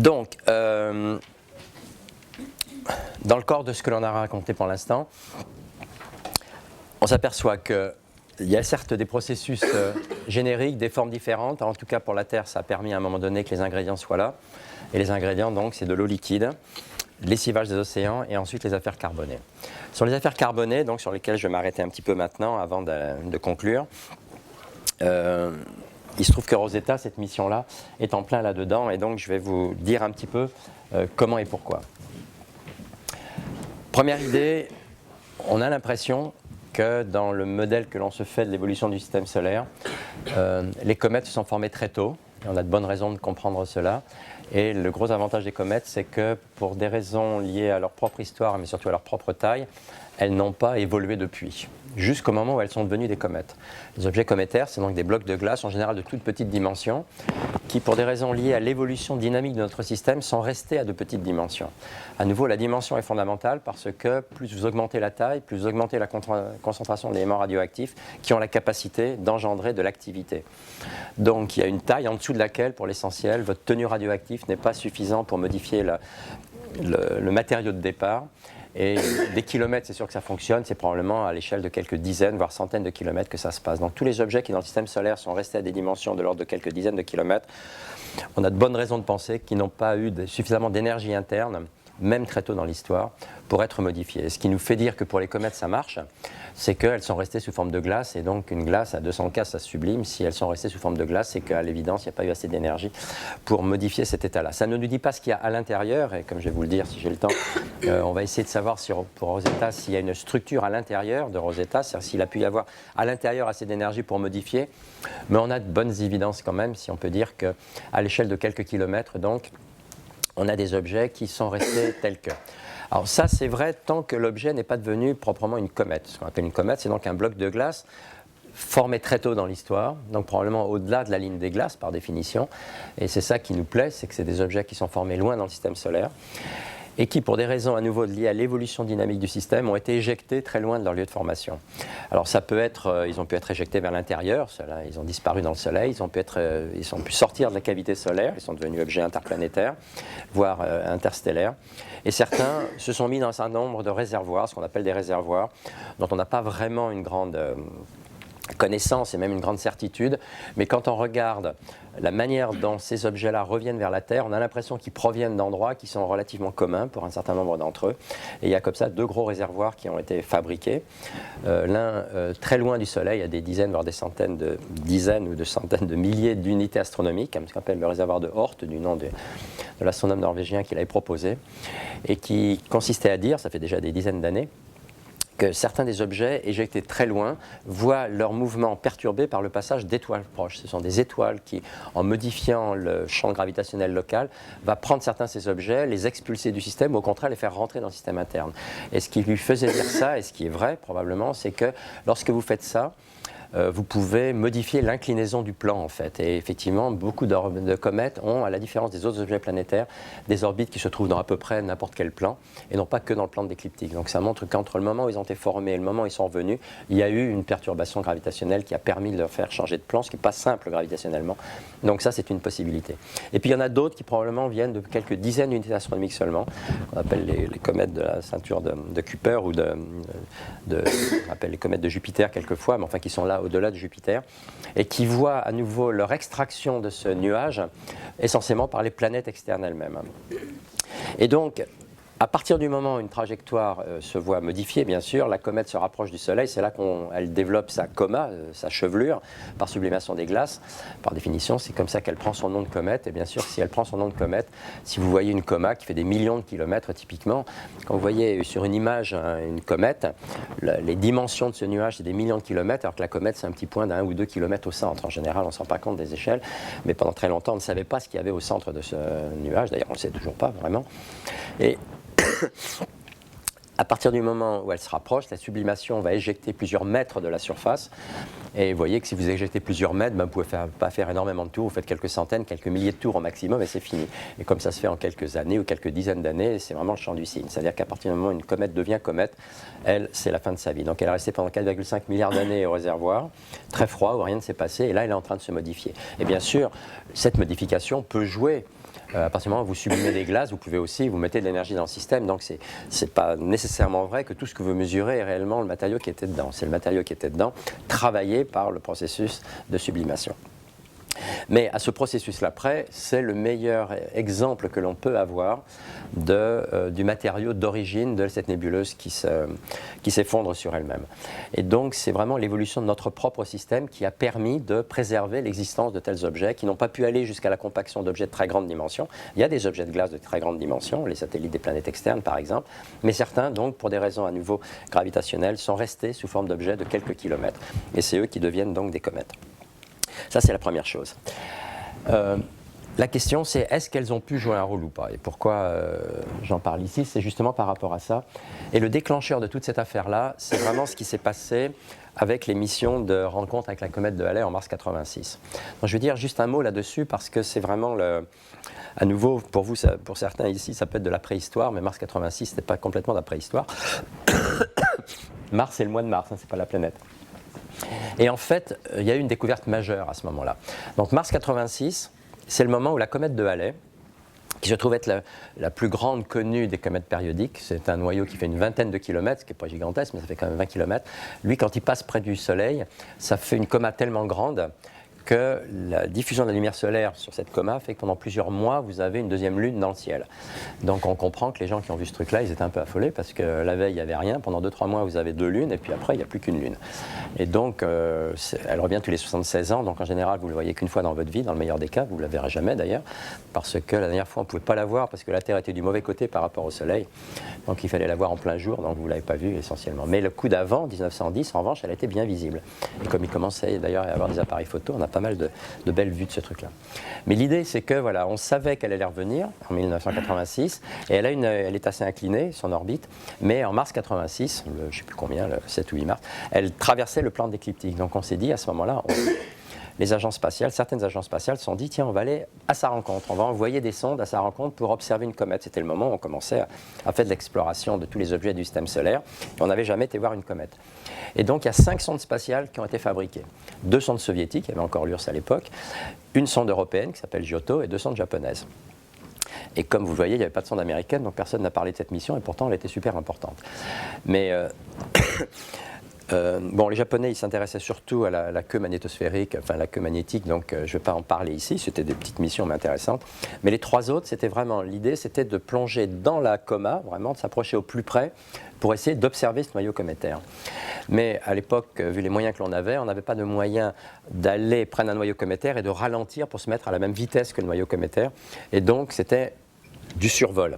Donc, dans le corps de ce que l'on a raconté pour l'instant, on s'aperçoit qu'il y a certes des processus génériques, des formes différentes. En tout cas, pour la Terre, ça a permis à un moment donné que les ingrédients soient là. Et les ingrédients, donc, c'est de l'eau liquide, lessivage des océans et ensuite les affaires carbonées. Sur les affaires carbonées, donc, sur lesquelles je vais m'arrêter un petit peu maintenant avant de conclure, il se trouve que Rosetta, cette mission-là, est en plein là-dedans. Et donc, je vais vous dire un petit peu comment et pourquoi. Première idée, on a l'impression que dans le modèle que l'on se fait de l'évolution du système solaire, les comètes se sont formées très tôt, et on a de bonnes raisons de comprendre cela. Et le gros avantage des comètes, c'est que pour des raisons liées à leur propre histoire, mais surtout à leur propre taille, elles n'ont pas évolué depuis, jusqu'au moment où elles sont devenues des comètes. Les objets cométaires, c'est donc des blocs de glace, en général de toute petite dimension, qui, pour des raisons liées à l'évolution dynamique de notre système, sont restés à de petites dimensions. À nouveau, la dimension est fondamentale parce que plus vous augmentez la taille, plus vous augmentez la concentration d'éléments radioactifs qui ont la capacité d'engendrer de l'activité. Donc, il y a une taille en dessous de laquelle, pour l'essentiel, votre tenue radioactive n'est pas suffisant pour modifier le matériau de départ. Et des kilomètres, c'est sûr que ça fonctionne, c'est probablement à l'échelle de quelques dizaines, voire centaines de kilomètres que ça se passe. Donc tous les objets qui dans le système solaire sont restés à des dimensions de l'ordre de quelques dizaines de kilomètres, on a de bonnes raisons de penser qu'ils n'ont pas eu suffisamment d'énergie interne, même très tôt dans l'histoire, pour être modifiés. Et ce qui nous fait dire que pour les comètes ça marche, c'est qu'elles sont restées sous forme de glace, et donc une glace à 200 K ça se sublime. Si elles sont restées sous forme de glace, c'est qu'à l'évidence il n'y a pas eu assez d'énergie pour modifier cet état-là. Ça ne nous dit pas ce qu'il y a à l'intérieur, et comme je vais vous le dire si j'ai le temps, on va essayer de savoir pour Rosetta s'il y a une structure à l'intérieur de Rosetta, c'est-à-dire s'il a pu y avoir à l'intérieur assez d'énergie pour modifier, mais on a de bonnes évidences quand même, si on peut dire qu'à l'échelle de quelques kilomètres, donc, on a des objets qui sont restés tels que. Alors ça, c'est vrai tant que l'objet n'est pas devenu proprement une comète. Ce qu'on appelle une comète, c'est donc un bloc de glace formé très tôt dans l'histoire, donc probablement au-delà de la ligne des glaces par définition. Et c'est ça qui nous plaît, c'est que c'est des objets qui sont formés loin dans le système solaire et qui, pour des raisons à nouveau liées à l'évolution dynamique du système, ont été éjectés très loin de leur lieu de formation. Alors ça peut être, ils ont pu être éjectés vers l'intérieur, ils ont disparu dans le Soleil, ils ont pu sortir de la cavité solaire, ils sont devenus objets interplanétaires, voire interstellaires. Et certains se sont mis dans un certain nombre de réservoirs, ce qu'on appelle des réservoirs, dont on n'a pas vraiment une grande connaissance et même une grande certitude, mais quand on regarde la manière dont ces objets-là reviennent vers la Terre, on a l'impression qu'ils proviennent d'endroits qui sont relativement communs pour un certain nombre d'entre eux. Et il y a comme ça deux gros réservoirs qui ont été fabriqués. L'un très loin du Soleil, à des dizaines, voire des centaines ou de centaines de milliers d'unités astronomiques, ce qu'on appelle le réservoir de Oort, du nom de l'astronome norvégien qui l'avait proposé, et qui consistait à dire, ça fait déjà des dizaines d'années, que certains des objets éjectés très loin voient leur mouvement perturbé par le passage d'étoiles proches. Ce sont des étoiles qui, en modifiant le champ gravitationnel local, va prendre certains de ces objets, les expulser du système, ou au contraire les faire rentrer dans le système interne. Et ce qui lui faisait dire ça, et ce qui est vrai probablement, c'est que lorsque vous faites ça, vous pouvez modifier l'inclinaison du plan en fait. Et effectivement, beaucoup de comètes ont, à la différence des autres objets planétaires, des orbites qui se trouvent dans à peu près n'importe quel plan, et non pas que dans le plan de l'écliptique. Donc ça montre qu'entre le moment où ils ont été formés et le moment où ils sont revenus, il y a eu une perturbation gravitationnelle qui a permis de leur faire changer de plan, ce qui n'est pas simple gravitationnellement. Donc ça, c'est une possibilité. Et puis il y en a d'autres qui probablement viennent de quelques dizaines d'unités astronomiques seulement, qu'on appelle les comètes de la ceinture de Kuiper, ou on appelle les comètes de Jupiter quelquefois, mais enfin qui sont là au-delà de Jupiter, et qui voient à nouveau leur extraction de ce nuage essentiellement par les planètes externes elles-mêmes. Et donc, à partir du moment où une trajectoire se voit modifiée, bien sûr, la comète se rapproche du Soleil, c'est là qu'elle développe sa coma, sa chevelure, par sublimation des glaces. Par définition, c'est comme ça qu'elle prend son nom de comète. Et bien sûr, si elle prend son nom de comète, si vous voyez une coma qui fait des millions de kilomètres typiquement, quand vous voyez sur une image une comète, les dimensions de ce nuage, c'est des millions de kilomètres, alors que la comète, c'est un petit point d'1 ou 2 kilomètres au centre. En général, on ne se rend pas compte des échelles, mais pendant très longtemps, on ne savait pas ce qu'il y avait au centre de ce nuage. D'ailleurs, on ne le sait toujours pas vraiment. Et à partir du moment où elle se rapproche, la sublimation va éjecter plusieurs mètres de la surface. Et vous voyez que si vous éjectez plusieurs mètres, vous ne pouvez pas faire énormément de tours. Vous faites quelques centaines, quelques milliers de tours au maximum et c'est fini. Et comme ça se fait en quelques années ou quelques dizaines d'années, c'est vraiment le champ du signe. C'est-à-dire qu'à partir du moment où une comète devient comète, elle, c'est la fin de sa vie. Donc elle est restée pendant 4,5 milliards d'années au réservoir, très froid, où rien ne s'est passé. Et là, elle est en train de se modifier. Et bien sûr, cette modification peut jouer À partir du moment où vous sublimez des glaces, vous pouvez aussi vous mettez de l'énergie dans le système. Donc c'est pas nécessairement vrai que tout ce que vous mesurez est réellement le matériau qui était dedans. C'est le matériau qui était dedans, travaillé par le processus de sublimation. Mais à ce processus-là près, c'est le meilleur exemple que l'on peut avoir du matériau d'origine de cette nébuleuse qui s'effondre sur elle-même. Et donc c'est vraiment l'évolution de notre propre système qui a permis de préserver l'existence de tels objets qui n'ont pas pu aller jusqu'à la compaction d'objets de très grande dimension. Il y a des objets de glace de très grande dimension, les satellites des planètes externes par exemple, mais certains donc pour des raisons à nouveau gravitationnelles sont restés sous forme d'objets de quelques kilomètres. Et c'est eux qui deviennent donc des comètes. Ça, c'est la première chose. La question, c'est est-ce qu'elles ont pu jouer un rôle ou pas? Et pourquoi j'en parle ici? C'est justement par rapport à ça. Et le déclencheur de toute cette affaire-là, c'est vraiment ce qui s'est passé avec les missions de rencontre avec la comète de Halley en mars 86. Donc, je vais dire juste un mot là-dessus parce que c'est vraiment à nouveau, pour vous, pour certains ici, ça peut être de la préhistoire, mais mars 86, ce n'est pas complètement de la préhistoire. Mars, c'est le mois de mars, hein, ce n'est pas la planète. Et en fait, il y a eu une découverte majeure à ce moment-là. Donc mars 86, c'est le moment où la comète de Halley, qui se trouve être la plus grande connue des comètes périodiques, c'est un noyau qui fait une vingtaine de kilomètres, ce qui n'est pas gigantesque, mais ça fait quand même 20 kilomètres. Lui, quand il passe près du Soleil, ça fait une coma tellement grande que la diffusion de la lumière solaire sur cette coma fait que pendant plusieurs mois, vous avez une deuxième lune dans le ciel. Donc on comprend que les gens qui ont vu ce truc-là, ils étaient un peu affolés parce que la veille, il n'y avait rien. Pendant 2-3 mois, vous avez 2 lunes et puis après, il n'y a plus qu'une lune. Et donc, elle revient tous les 76 ans. Donc en général, vous ne le voyez qu'une fois dans votre vie, dans le meilleur des cas. Vous ne la verrez jamais d'ailleurs. Parce que la dernière fois, on ne pouvait pas la voir parce que la Terre était du mauvais côté par rapport au Soleil. Donc il fallait la voir en plein jour. Donc vous ne l'avez pas vue essentiellement. Mais le coup d'avant, 1910, en revanche, elle était bien visible. Et comme il commençait d'ailleurs à y avoir des appareils photo, on a pas mal de belles vues de ce truc-là. Mais l'idée, c'est que voilà, on savait qu'elle allait revenir en 1986, et elle est assez inclinée, son orbite, mais en mars 86, je ne sais plus combien, le 7 ou 8 mars, elle traversait le plan d'écliptique. Donc on s'est dit à ce moment-là, les agences spatiales, certaines agences spatiales se sont dit, tiens, on va aller à sa rencontre, on va envoyer des sondes à sa rencontre pour observer une comète. C'était le moment où on commençait à faire de l'exploration de tous les objets du système solaire, et on n'avait jamais été voir une comète. Et donc il y a 5 sondes spatiales qui ont été fabriquées. 2 sondes soviétiques, il y avait encore l'URSS à l'époque, une sonde européenne qui s'appelle Giotto et 2 sondes japonaises. Et comme vous le voyez, il n'y avait pas de sonde américaine, donc personne n'a parlé de cette mission, et pourtant elle était super importante. Mais bon, les Japonais, ils s'intéressaient surtout à la queue magnétosphérique, enfin la queue magnétique, donc je ne vais pas en parler ici, c'était des petites missions mais intéressantes. Mais les 3 autres, c'était vraiment, l'idée, c'était de plonger dans la coma, vraiment de s'approcher au plus près pour essayer d'observer ce noyau cométaire. Mais à l'époque, vu les moyens que l'on avait, on n'avait pas de moyen d'aller prendre un noyau cométaire et de ralentir pour se mettre à la même vitesse que le noyau cométaire. Et donc, c'était du survol.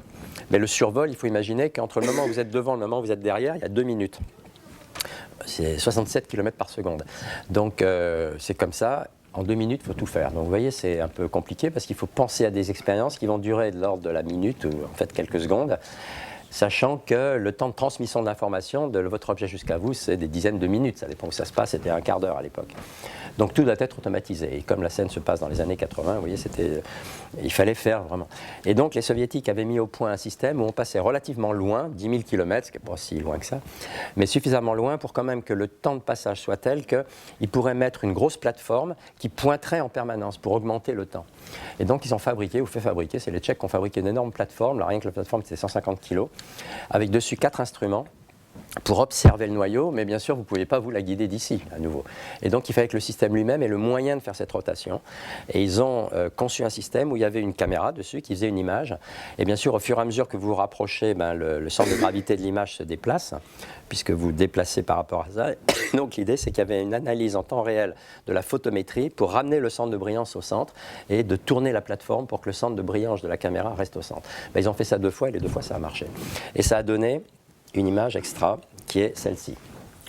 Mais le survol, il faut imaginer qu'entre le moment où vous êtes devant et le moment où vous êtes derrière, il y a 2 minutes. C'est 67 km par seconde. Donc c'est comme ça, en 2 minutes, il faut tout faire. Donc vous voyez, c'est un peu compliqué parce qu'il faut penser à des expériences qui vont durer de l'ordre de la minute ou en fait quelques secondes, sachant que le temps de transmission de l'information de votre objet jusqu'à vous, c'est des dizaines de minutes. Ça dépend où ça se passe, c'était un quart d'heure à l'époque. Donc tout doit être automatisé. Et comme la scène se passe dans les années 80, vous voyez, il fallait faire vraiment. Et donc les Soviétiques avaient mis au point un système où on passait relativement loin, 10 000 km, ce qui n'est pas si loin que ça, mais suffisamment loin pour quand même que le temps de passage soit tel qu'ils pourraient mettre une grosse plateforme qui pointerait en permanence pour augmenter le temps. Et donc ils ont fabriqué, ou fait fabriquer, c'est les Tchèques qui ont fabriqué une énorme plateforme, là, rien que la plateforme c'était 150 kg, avec dessus 4 instruments, pour observer le noyau, mais bien sûr, vous ne pouviez pas vous la guider d'ici, à nouveau. Et donc, il fallait que le système lui-même ait le moyen de faire cette rotation. Et ils ont conçu un système où il y avait une caméra dessus qui faisait une image. Et bien sûr, au fur et à mesure que vous vous rapprochez, le centre de gravité de l'image se déplace, puisque vous déplacez par rapport à ça. Donc, l'idée, c'est qu'il y avait une analyse en temps réel de la photométrie pour ramener le centre de brillance au centre et de tourner la plateforme pour que le centre de brillance de la caméra reste au centre. Ils ont fait ça 2 fois et les 2 fois, ça a marché. Et ça a donné une image extra qui est celle-ci,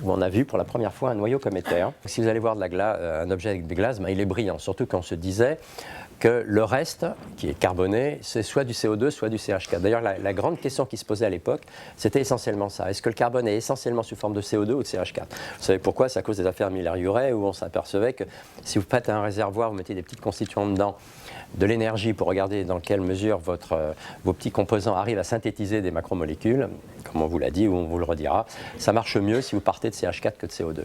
où on a vu pour la première fois un noyau cométaire. Si vous allez voir un objet avec des glaces, il est brillant, surtout quand on se disait que le reste, qui est carboné, c'est soit du CO2, soit du CH4. D'ailleurs, la grande question qui se posait à l'époque, c'était essentiellement ça. Est-ce que le carbone est essentiellement sous forme de CO2 ou de CH4 ? Vous savez pourquoi ? C'est à cause des affaires Miller-Urey, où on s'apercevait que si vous faites un réservoir, vous mettez des petites constituants dedans, de l'énergie pour regarder dans quelle mesure vos petits composants arrivent à synthétiser des macromolécules, comme on vous l'a dit ou on vous le redira, ça marche mieux si vous partez de CH4 que de CO2.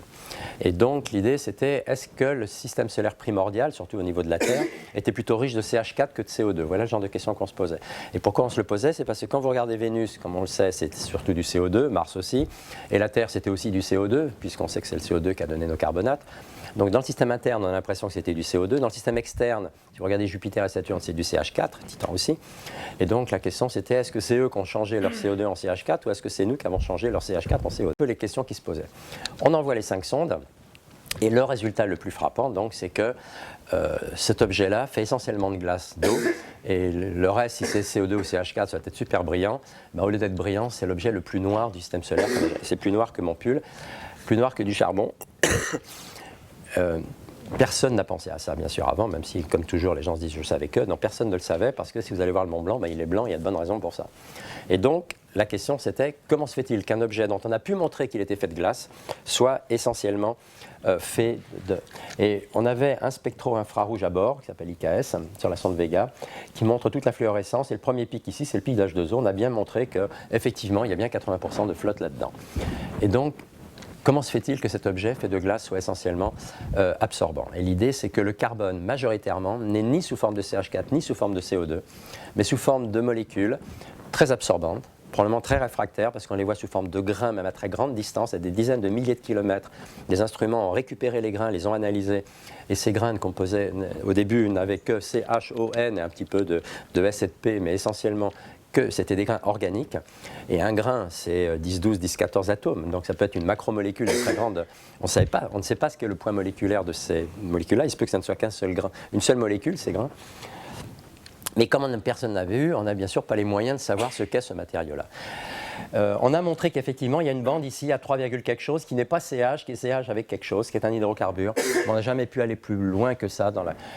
Et donc l'idée c'était, est-ce que le système solaire primordial, surtout au niveau de la Terre, était plutôt riche de CH4 que de CO2? Voilà le genre de question qu'on se posait. Et pourquoi on se le posait? C'est parce que quand vous regardez Vénus, comme on le sait, c'est surtout du CO2, Mars aussi, et la Terre c'était aussi du CO2, puisqu'on sait que c'est le CO2 qui a donné nos carbonates. Donc dans le système interne, on a l'impression que c'était du CO2. Dans le système externe, si vous regardez Jupiter et Saturne, c'est du CH4, Titan aussi. Et donc la question c'était, est-ce que c'est eux qui ont changé leur CO2 en CH4 ou est-ce que c'est nous qui avons changé leur CH4 en CO2? Un peu les questions qui se posaient. On envoie les 5 sondes. Et le résultat le plus frappant, donc, c'est que cet objet-là fait essentiellement de glace d'eau. Et le reste, si c'est CO2 ou CH4, ça va être super brillant. Ben, au lieu d'être brillant, c'est l'objet le plus noir du système solaire. C'est plus noir que mon pull, plus noir que du charbon. Personne n'a pensé à ça, bien sûr, avant, même si, comme toujours, les gens se disent « je savais que ». Non, personne ne le savait, parce que si vous allez voir le Mont Blanc, ben, il est blanc, il y a de bonnes raisons pour ça. Et donc, la question, c'était comment se fait-il qu'un objet dont on a pu montrer qu'il était fait de glace soit essentiellement fait de... Et on avait un spectro-infrarouge à bord, qui s'appelle IKS, sur la sonde Vega, qui montre toute la fluorescence. Et le premier pic ici, c'est le pic d'H2O. On a bien montré qu'effectivement, il y a bien 80% de flotte là-dedans. Et donc, comment se fait-il que cet objet fait de glace soit essentiellement absorbant? Et l'idée, c'est que le carbone, majoritairement, n'est ni sous forme de CH4, ni sous forme de CO2, mais sous forme de molécules très absorbantes, probablement très réfractaires, parce qu'on les voit sous forme de grains, même à très grande distance, à des dizaines de milliers de kilomètres. Des instruments ont récupéré les grains, les ont analysés, et ces grains ne composaient, au début, n'avaient que CHON et un petit peu de S et de P, mais essentiellement que c'était des grains organiques, et un grain, c'est 10, 12, 10, 14 atomes, donc ça peut être une macromolécule très grande. On ne sait pas ce qu'est le poids moléculaire de ces molécules-là, il se peut que ça ne soit qu'un seul grain, une seule molécule, ces grains. Mais comme personne n'avait eu, on n'a bien sûr pas les moyens de savoir ce qu'est ce matériau-là. On a montré qu'effectivement, il y a une bande ici à 3, quelque chose qui n'est pas CH, qui est CH avec quelque chose, qui est un hydrocarbure. On n'a jamais pu aller plus loin que ça.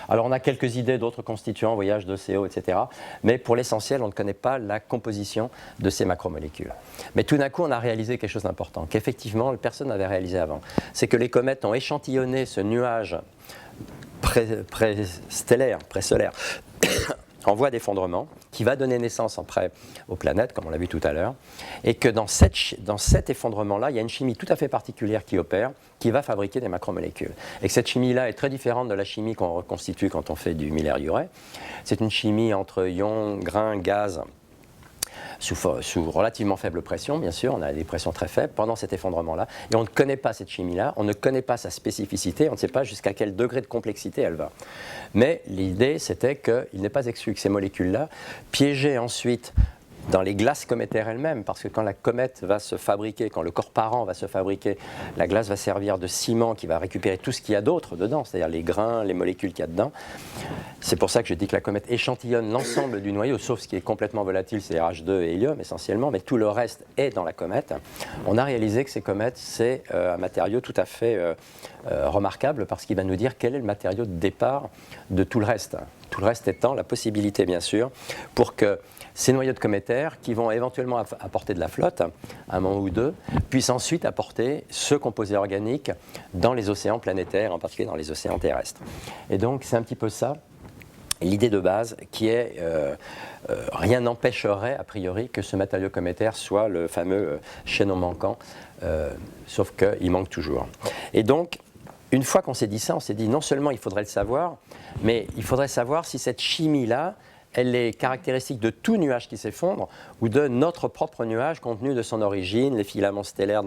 Alors on a quelques idées d'autres constituants, voyage de CO, etc. Mais pour l'essentiel, on ne connaît pas la composition de ces macromolécules. Mais tout d'un coup, on a réalisé quelque chose d'important, qu'effectivement, personne n'avait réalisé avant. C'est que les comètes ont échantillonné ce nuage pré-stellaire, pré-solaire, en voie d'effondrement, qui va donner naissance après aux planètes, comme on l'a vu tout à l'heure, et que dans cet effondrement-là, il y a une chimie tout à fait particulière qui opère, qui va fabriquer des macromolécules. Et que cette chimie-là est très différente de la chimie qu'on reconstitue quand on fait du Miller-Urey. C'est une chimie entre ions, grains, gaz, sous relativement faible pression, bien sûr, on a des pressions très faibles pendant cet effondrement-là, et on ne connaît pas cette chimie-là, on ne connaît pas sa spécificité, on ne sait pas jusqu'à quel degré de complexité elle va. Mais l'idée, c'était qu'il n'est pas exclu que ces molécules-là, piégées ensuite dans les glaces cométaires elles-mêmes, parce que quand la comète va se fabriquer, quand le corps parent va se fabriquer, la glace va servir de ciment qui va récupérer tout ce qu'il y a d'autre dedans, c'est-à-dire les grains, les molécules qu'il y a dedans. C'est pour ça que je dis que la comète échantillonne l'ensemble du noyau, sauf ce qui est complètement volatile, c'est H2 et hélium essentiellement, mais tout le reste est dans la comète. On a réalisé que ces comètes, c'est un matériau tout à fait remarquable, parce qu'il va nous dire quel est le matériau de départ de tout le reste. Tout le reste étant la possibilité, bien sûr, pour que ces noyaux de cométaires, qui vont éventuellement apporter de la flotte, un moment ou deux, puissent ensuite apporter ce composé organique dans les océans planétaires, en particulier dans les océans terrestres. Et donc, c'est un petit peu ça, l'idée de base, qui est rien n'empêcherait, a priori, que ce matériau cométaire soit le fameux chaînon manquant, sauf qu'il manque toujours. Et donc, une fois qu'on s'est dit ça, on s'est dit non seulement il faudrait le savoir, mais il faudrait savoir si cette chimie-là, elle est caractéristique de tout nuage qui s'effondre ou de notre propre nuage compte tenu de son origine, les filaments stellaires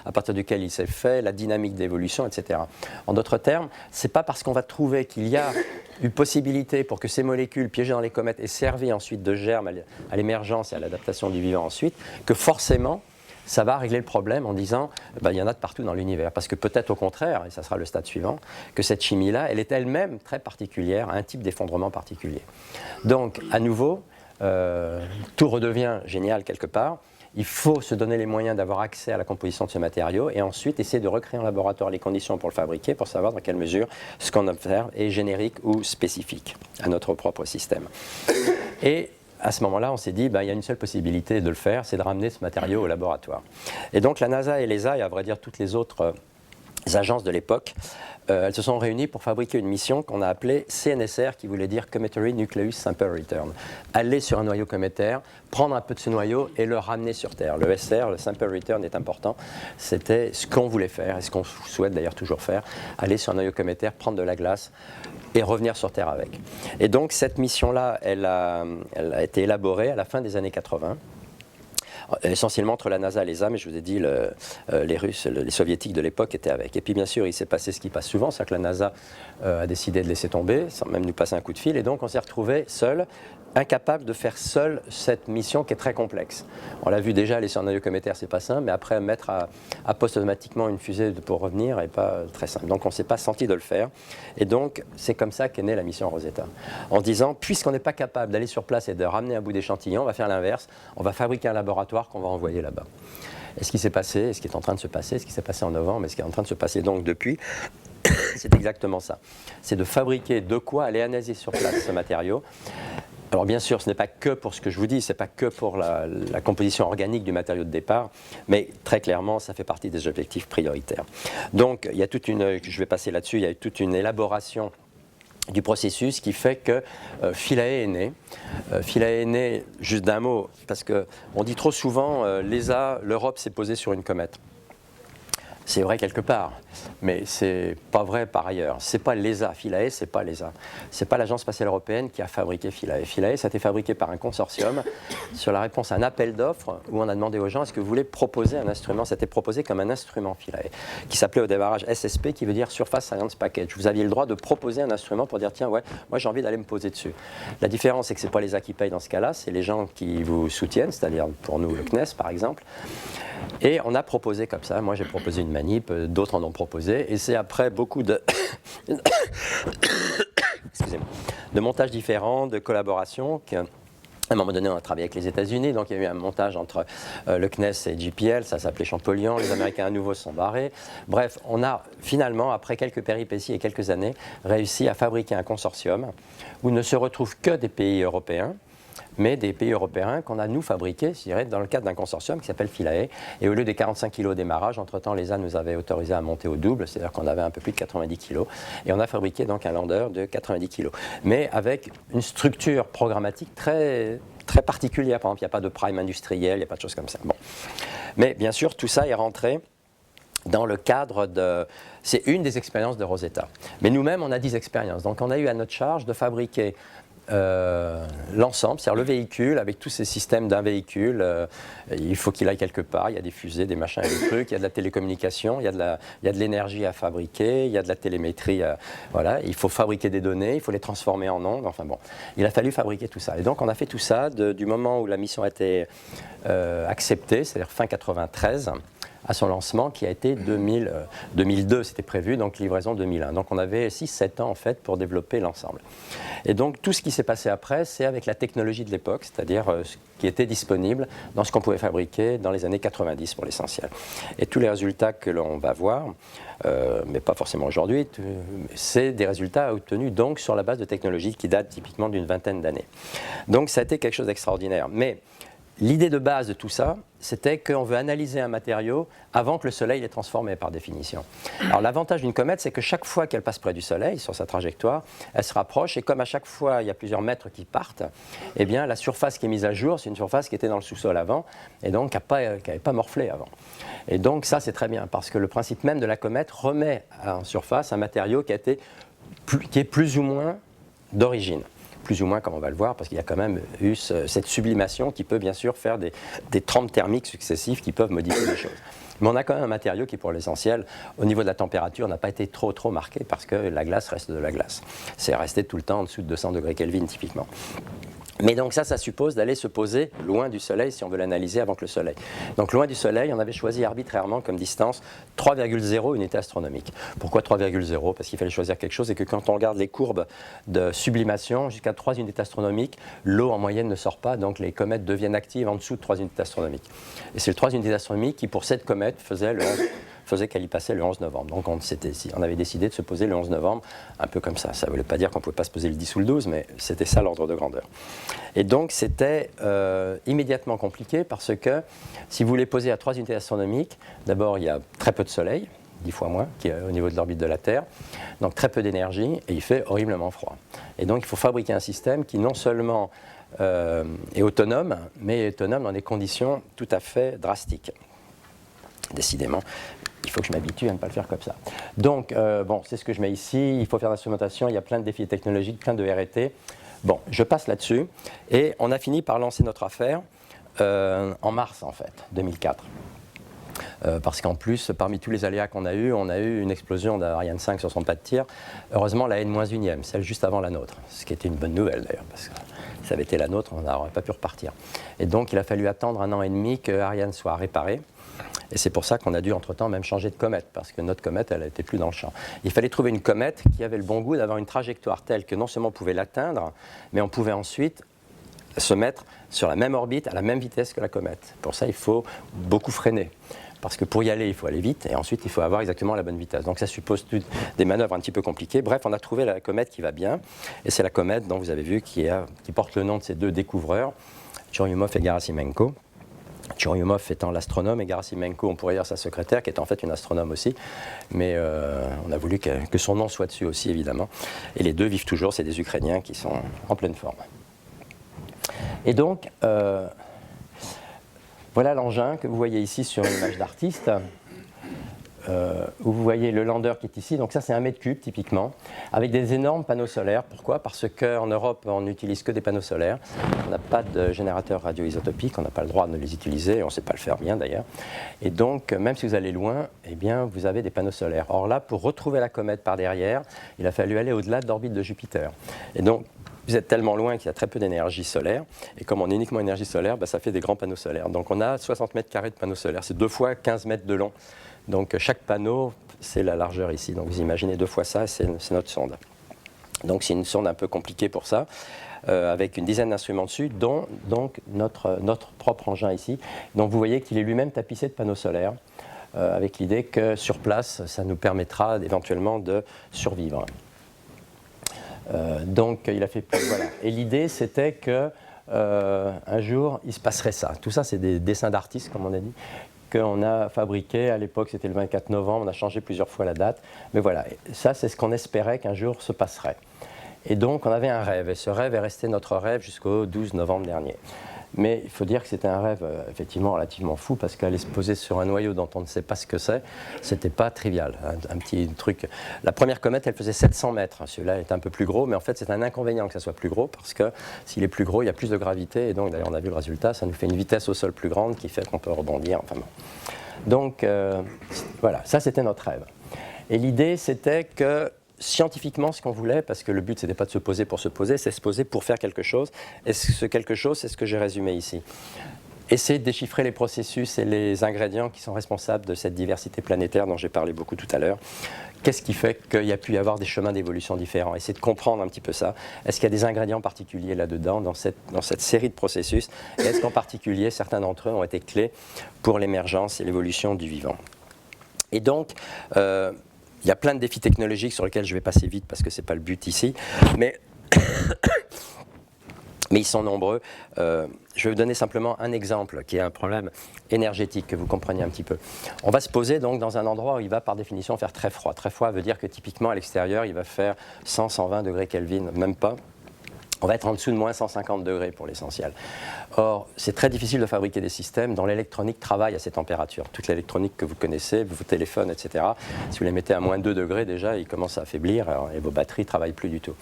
à partir duquel il s'est fait, la dynamique d'évolution, etc. En d'autres termes, ce n'est pas parce qu'on va trouver qu'il y a une possibilité pour que ces molécules piégées dans les comètes aient servi ensuite de germe à l'émergence et à l'adaptation du vivant ensuite, que forcément, ça va régler le problème en disant il y en a de partout dans l'univers. Parce que peut-être au contraire, et ça sera le stade suivant, que cette chimie-là, elle est elle-même très particulière à un type d'effondrement particulier. Donc, à nouveau, tout redevient génial quelque part. Il faut se donner les moyens d'avoir accès à la composition de ce matériau et ensuite essayer de recréer en laboratoire les conditions pour le fabriquer, pour savoir dans quelle mesure ce qu'on observe est générique ou spécifique à notre propre système. Et à ce moment-là, on s'est dit, il y a une seule possibilité de le faire, c'est de ramener ce matériau au laboratoire. Et donc la NASA et l'ESA, et à vrai dire toutes les autres agences de l'époque, elles se sont réunies pour fabriquer une mission qu'on a appelée CNSR, qui voulait dire Cometary Nucleus Sample Return. Aller sur un noyau cométaire, prendre un peu de ce noyau et le ramener sur Terre. Le SR, le Sample Return, est important. C'était ce qu'on voulait faire et ce qu'on souhaite d'ailleurs toujours faire, aller sur un noyau cométaire, prendre de la glace et revenir sur Terre avec. Et donc cette mission-là, elle a été élaborée à la fin des années 80. Essentiellement entre la NASA et l'ESA, mais je vous ai dit, les Russes, les Soviétiques de l'époque étaient avec. Et puis bien sûr, il s'est passé ce qui passe souvent, c'est que la NASA a décidé de laisser tomber, sans même nous passer un coup de fil, et donc on s'est retrouvés seuls, incapables de faire seul cette mission qui est très complexe. On l'a vu déjà, aller sur un noyau cométaire, c'est pas simple, mais après mettre à poste automatiquement une fusée pour revenir n'est pas très simple. Donc on ne s'est pas senti de le faire. Et donc c'est comme ça qu'est née la mission Rosetta. En disant, puisqu'on n'est pas capable d'aller sur place et de ramener un bout d'échantillon, on va faire l'inverse, on va fabriquer un laboratoire qu'on va envoyer là-bas. Et ce qui s'est passé, et ce qui est en train de se passer, ce qui s'est passé en novembre, et ce qui est en train de se passer donc depuis, c'est exactement ça. C'est de fabriquer de quoi aller analyser sur place ce matériau. Alors bien sûr, ce n'est pas que pour ce que je vous dis, ce n'est pas que pour la composition organique du matériau de départ, mais très clairement, ça fait partie des objectifs prioritaires. Donc, il y a toute une, je vais passer là-dessus, il y a toute une élaboration du processus qui fait que Philae est né. Philae est né, juste d'un mot, parce qu'on dit trop souvent, l'Europe s'est posée sur une comète. C'est vrai quelque part, mais c'est pas vrai par ailleurs. C'est pas l'ESA, Philae, c'est pas l'ESA. C'est pas l'Agence spatiale européenne qui a fabriqué Philae. Philae, ça a été fabriqué par un consortium sur la réponse à un appel d'offres où on a demandé aux gens est-ce que vous voulez proposer un instrument. Ça a été proposé comme un instrument Philae, qui s'appelait au démarrage SSP, qui veut dire Surface Science Package. Vous aviez le droit de proposer un instrument pour dire tiens, ouais, moi j'ai envie d'aller me poser dessus. La différence, c'est que c'est pas l'ESA qui paye dans ce cas-là, c'est les gens qui vous soutiennent, c'est-à-dire pour nous le CNES par exemple. Et on a proposé comme ça, moi j'ai proposé une manip, d'autres en ont proposé, et c'est après beaucoup de, excusez-moi, de montages différents, de collaborations, qu'à un moment donné on a travaillé avec les États-Unis, donc il y a eu un montage entre le CNES et JPL, ça s'appelait Champollion, les Américains à nouveau se sont barrés. Bref, on a finalement, après quelques péripéties et quelques années, réussi à fabriquer un consortium où ne se retrouvent que des pays européens, mais des pays européens qu'on a nous fabriqués, je dirais, dans le cadre d'un consortium qui s'appelle Philae. Et au lieu des 45 kg au démarrage, entre-temps, l'ESA nous avait autorisé à monter au double, c'est-à-dire qu'on avait un peu plus de 90 kg. Et on a fabriqué donc un lander de 90 kg. Mais avec une structure programmatique très, très particulière. Par exemple, il n'y a pas de prime industriel, il n'y a pas de choses comme ça. Bon. Mais bien sûr, tout ça est rentré dans le cadre de... C'est une des expériences de Rosetta. Mais nous-mêmes, on a 10 expériences. Donc on a eu à notre charge de fabriquer l'ensemble, c'est-à-dire le véhicule avec tous ces systèmes d'un véhicule. Il faut qu'il aille quelque part, il y a des fusées, des machins et des trucs, il y a de la télécommunication, il y a de l'énergie à fabriquer, il y a de la télémétrie, voilà. Il faut fabriquer des données, il faut les transformer en ondes, enfin bon. Il a fallu fabriquer tout ça. Et donc on a fait tout ça du moment où la mission a été acceptée, c'est-à-dire fin 93, à son lancement qui a été 2002, c'était prévu, donc livraison 2001. Donc on avait 6-7 ans en fait pour développer l'ensemble. Et donc tout ce qui s'est passé après, c'est avec la technologie de l'époque, c'est-à-dire ce qui était disponible dans ce qu'on pouvait fabriquer dans les années 90 pour l'essentiel. Et tous les résultats que l'on va voir, mais pas forcément aujourd'hui, c'est des résultats obtenus donc sur la base de technologies qui datent typiquement d'une vingtaine d'années. Donc ça a été quelque chose d'extraordinaire. Mais l'idée de base de tout ça, c'était qu'on veut analyser un matériau avant que le Soleil l'ait transformé par définition. Alors l'avantage d'une comète, c'est que chaque fois qu'elle passe près du Soleil, sur sa trajectoire, elle se rapproche et comme à chaque fois il y a plusieurs mètres qui partent, eh bien la surface qui est mise à jour, c'est une surface qui était dans le sous-sol avant et donc qui n'avait pas morflé avant. Et donc ça c'est très bien parce que le principe même de la comète remet en surface un matériau qui est plus ou moins d'origine. Plus ou moins comme on va le voir, parce qu'il y a quand même eu cette sublimation qui peut bien sûr faire des trempes thermiques successives qui peuvent modifier les choses. Mais on a quand même un matériau qui, pour l'essentiel, au niveau de la température, n'a pas été trop marqué parce que la glace reste de la glace. C'est resté tout le temps en dessous de 200 degrés Kelvin typiquement. Mais donc ça suppose d'aller se poser loin du Soleil si on veut l'analyser avant que le Soleil. Donc loin du Soleil, on avait choisi arbitrairement comme distance 3,0 unité astronomique. Pourquoi 3,0 ? Parce qu'il fallait choisir quelque chose et que quand on regarde les courbes de sublimation, jusqu'à 3 unités astronomiques, l'eau en moyenne ne sort pas, donc les comètes deviennent actives en dessous de 3 unités astronomiques. Et c'est le 3 unités astronomiques qui, pour cette comète, faisait qu'elle y passait le 11 novembre. Donc on avait décidé de se poser le 11 novembre, un peu comme ça. Ça ne voulait pas dire qu'on ne pouvait pas se poser le 10 ou le 12, mais c'était ça l'ordre de grandeur. Et donc c'était immédiatement compliqué parce que si vous voulez poser à 3 unités astronomiques, d'abord il y a très peu de soleil, 10 fois moins, qui est au niveau de l'orbite de la Terre. Donc très peu d'énergie et il fait horriblement froid. Et donc il faut fabriquer un système qui non seulement est autonome, mais est autonome dans des conditions tout à fait drastiques. Décidément, il faut que je m'habitue à ne pas le faire comme ça. Donc, bon, c'est ce que je mets ici. Il faut faire l'instrumentation. Il y a plein de défis technologiques, plein de R&T. Bon, je passe là-dessus. Et on a fini par lancer notre affaire en mars, en fait, 2004. Parce qu'en plus, parmi tous les aléas qu'on a eu, on a eu une explosion d'Ariane 5 sur son pas de tir. Heureusement, la N-1e, celle juste avant la nôtre. Ce qui était une bonne nouvelle, d'ailleurs, parce que si ça avait été la nôtre, on n'aurait pas pu repartir. Et donc, il a fallu attendre 1 an et demi que Ariane soit réparée. Et c'est pour ça qu'on a dû entre-temps même changer de comète, parce que notre comète, elle n'était plus dans le champ. Il fallait trouver une comète qui avait le bon goût d'avoir une trajectoire telle que non seulement on pouvait l'atteindre, mais on pouvait ensuite se mettre sur la même orbite, à la même vitesse que la comète. Pour ça, il faut beaucoup freiner. Parce que pour y aller, il faut aller vite, et ensuite, il faut avoir exactement la bonne vitesse. Donc ça suppose des manœuvres un petit peu compliquées. Bref, on a trouvé la comète qui va bien, et c'est la comète dont vous avez vu qui porte le nom de ces deux découvreurs, Churyumov et Gerasimenko. Churyumov étant l'astronome et Gerasimenko, on pourrait dire sa secrétaire, qui est en fait une astronome aussi, mais on a voulu que son nom soit dessus aussi, évidemment. Et les deux vivent toujours, c'est des Ukrainiens qui sont en pleine forme. Et donc, voilà l'engin que vous voyez ici sur une image d'artiste, où vous voyez le lander qui est ici. Donc ça, c'est 1 mètre cube, typiquement, avec des énormes panneaux solaires. Pourquoi? Parce qu'en Europe, on n'utilise que des panneaux solaires. On n'a pas de générateurs radioisotopiques, on n'a pas le droit de les utiliser, on ne sait pas le faire bien, d'ailleurs. Et donc, même si vous allez loin, eh bien, vous avez des panneaux solaires. Or là, pour retrouver la comète par derrière, il a fallu aller au-delà de l'orbite de Jupiter. Et donc, vous êtes tellement loin qu'il y a très peu d'énergie solaire, et comme on est uniquement énergie solaire, ça fait des grands panneaux solaires. Donc on a 60 mètres carrés de panneaux solaires, c'est 2 fois 15 mètres de long. Donc chaque panneau, c'est la largeur ici. Donc vous imaginez 2 fois ça, c'est notre sonde. Donc c'est une sonde un peu compliquée pour ça, avec une dizaine d'instruments dessus, dont donc notre propre engin ici. Donc vous voyez qu'il est lui-même tapissé de panneaux solaires, avec l'idée que sur place, ça nous permettra éventuellement de survivre. Donc il a fait plus, voilà. Et l'idée c'était que un jour il se passerait ça. Tout ça c'est des dessins d'artistes comme on a dit, qu'on a fabriqué. À l'époque c'était le 24 novembre, on a changé plusieurs fois la date. Mais voilà, ça c'est ce qu'on espérait qu'un jour se passerait. Et donc on avait un rêve, et ce rêve est resté notre rêve jusqu'au 12 novembre dernier. Mais il faut dire que c'était un rêve effectivement relativement fou, parce qu'aller se poser sur un noyau dont on ne sait pas ce que c'est, c'était pas trivial. Un petit truc. La première comète, elle faisait 700 mètres. Celui-là est un peu plus gros, mais en fait c'est un inconvénient que ça soit plus gros, parce que s'il est plus gros, il y a plus de gravité, et donc d'ailleurs on a vu le résultat, ça nous fait une vitesse au sol plus grande qui fait qu'on peut rebondir. Enfin bon. Donc voilà, ça c'était notre rêve. Et l'idée c'était que scientifiquement ce qu'on voulait, parce que le but c'était pas de se poser pour se poser, c'est se poser pour faire quelque chose. Et ce quelque chose, c'est ce que j'ai résumé ici. Essayer de déchiffrer les processus et les ingrédients qui sont responsables de cette diversité planétaire dont j'ai parlé beaucoup tout à l'heure. Qu'est-ce qui fait qu'il y a pu y avoir des chemins d'évolution différents? Essayer de comprendre un petit peu ça. Est-ce qu'il y a des ingrédients particuliers là-dedans, dans cette série de processus? Et est-ce qu'en particulier, certains d'entre eux ont été clés pour l'émergence et l'évolution du vivant? Et donc, il y a plein de défis technologiques sur lesquels je vais passer vite parce que ce n'est pas le but ici, mais ils sont nombreux. Je vais vous donner simplement un exemple qui est un problème énergétique, que vous compreniez un petit peu. On va se poser donc dans un endroit où il va par définition faire très froid. Très froid veut dire que typiquement à l'extérieur, il va faire 100, 120 degrés Kelvin, même pas. On va être en dessous de moins 150 degrés pour l'essentiel. Or, c'est très difficile de fabriquer des systèmes dont l'électronique travaille à ces températures. Toute l'électronique que vous connaissez, vos téléphones, etc., si vous les mettez à moins 2 degrés, déjà, ils commencent à affaiblir et vos batteries ne travaillent plus du tout.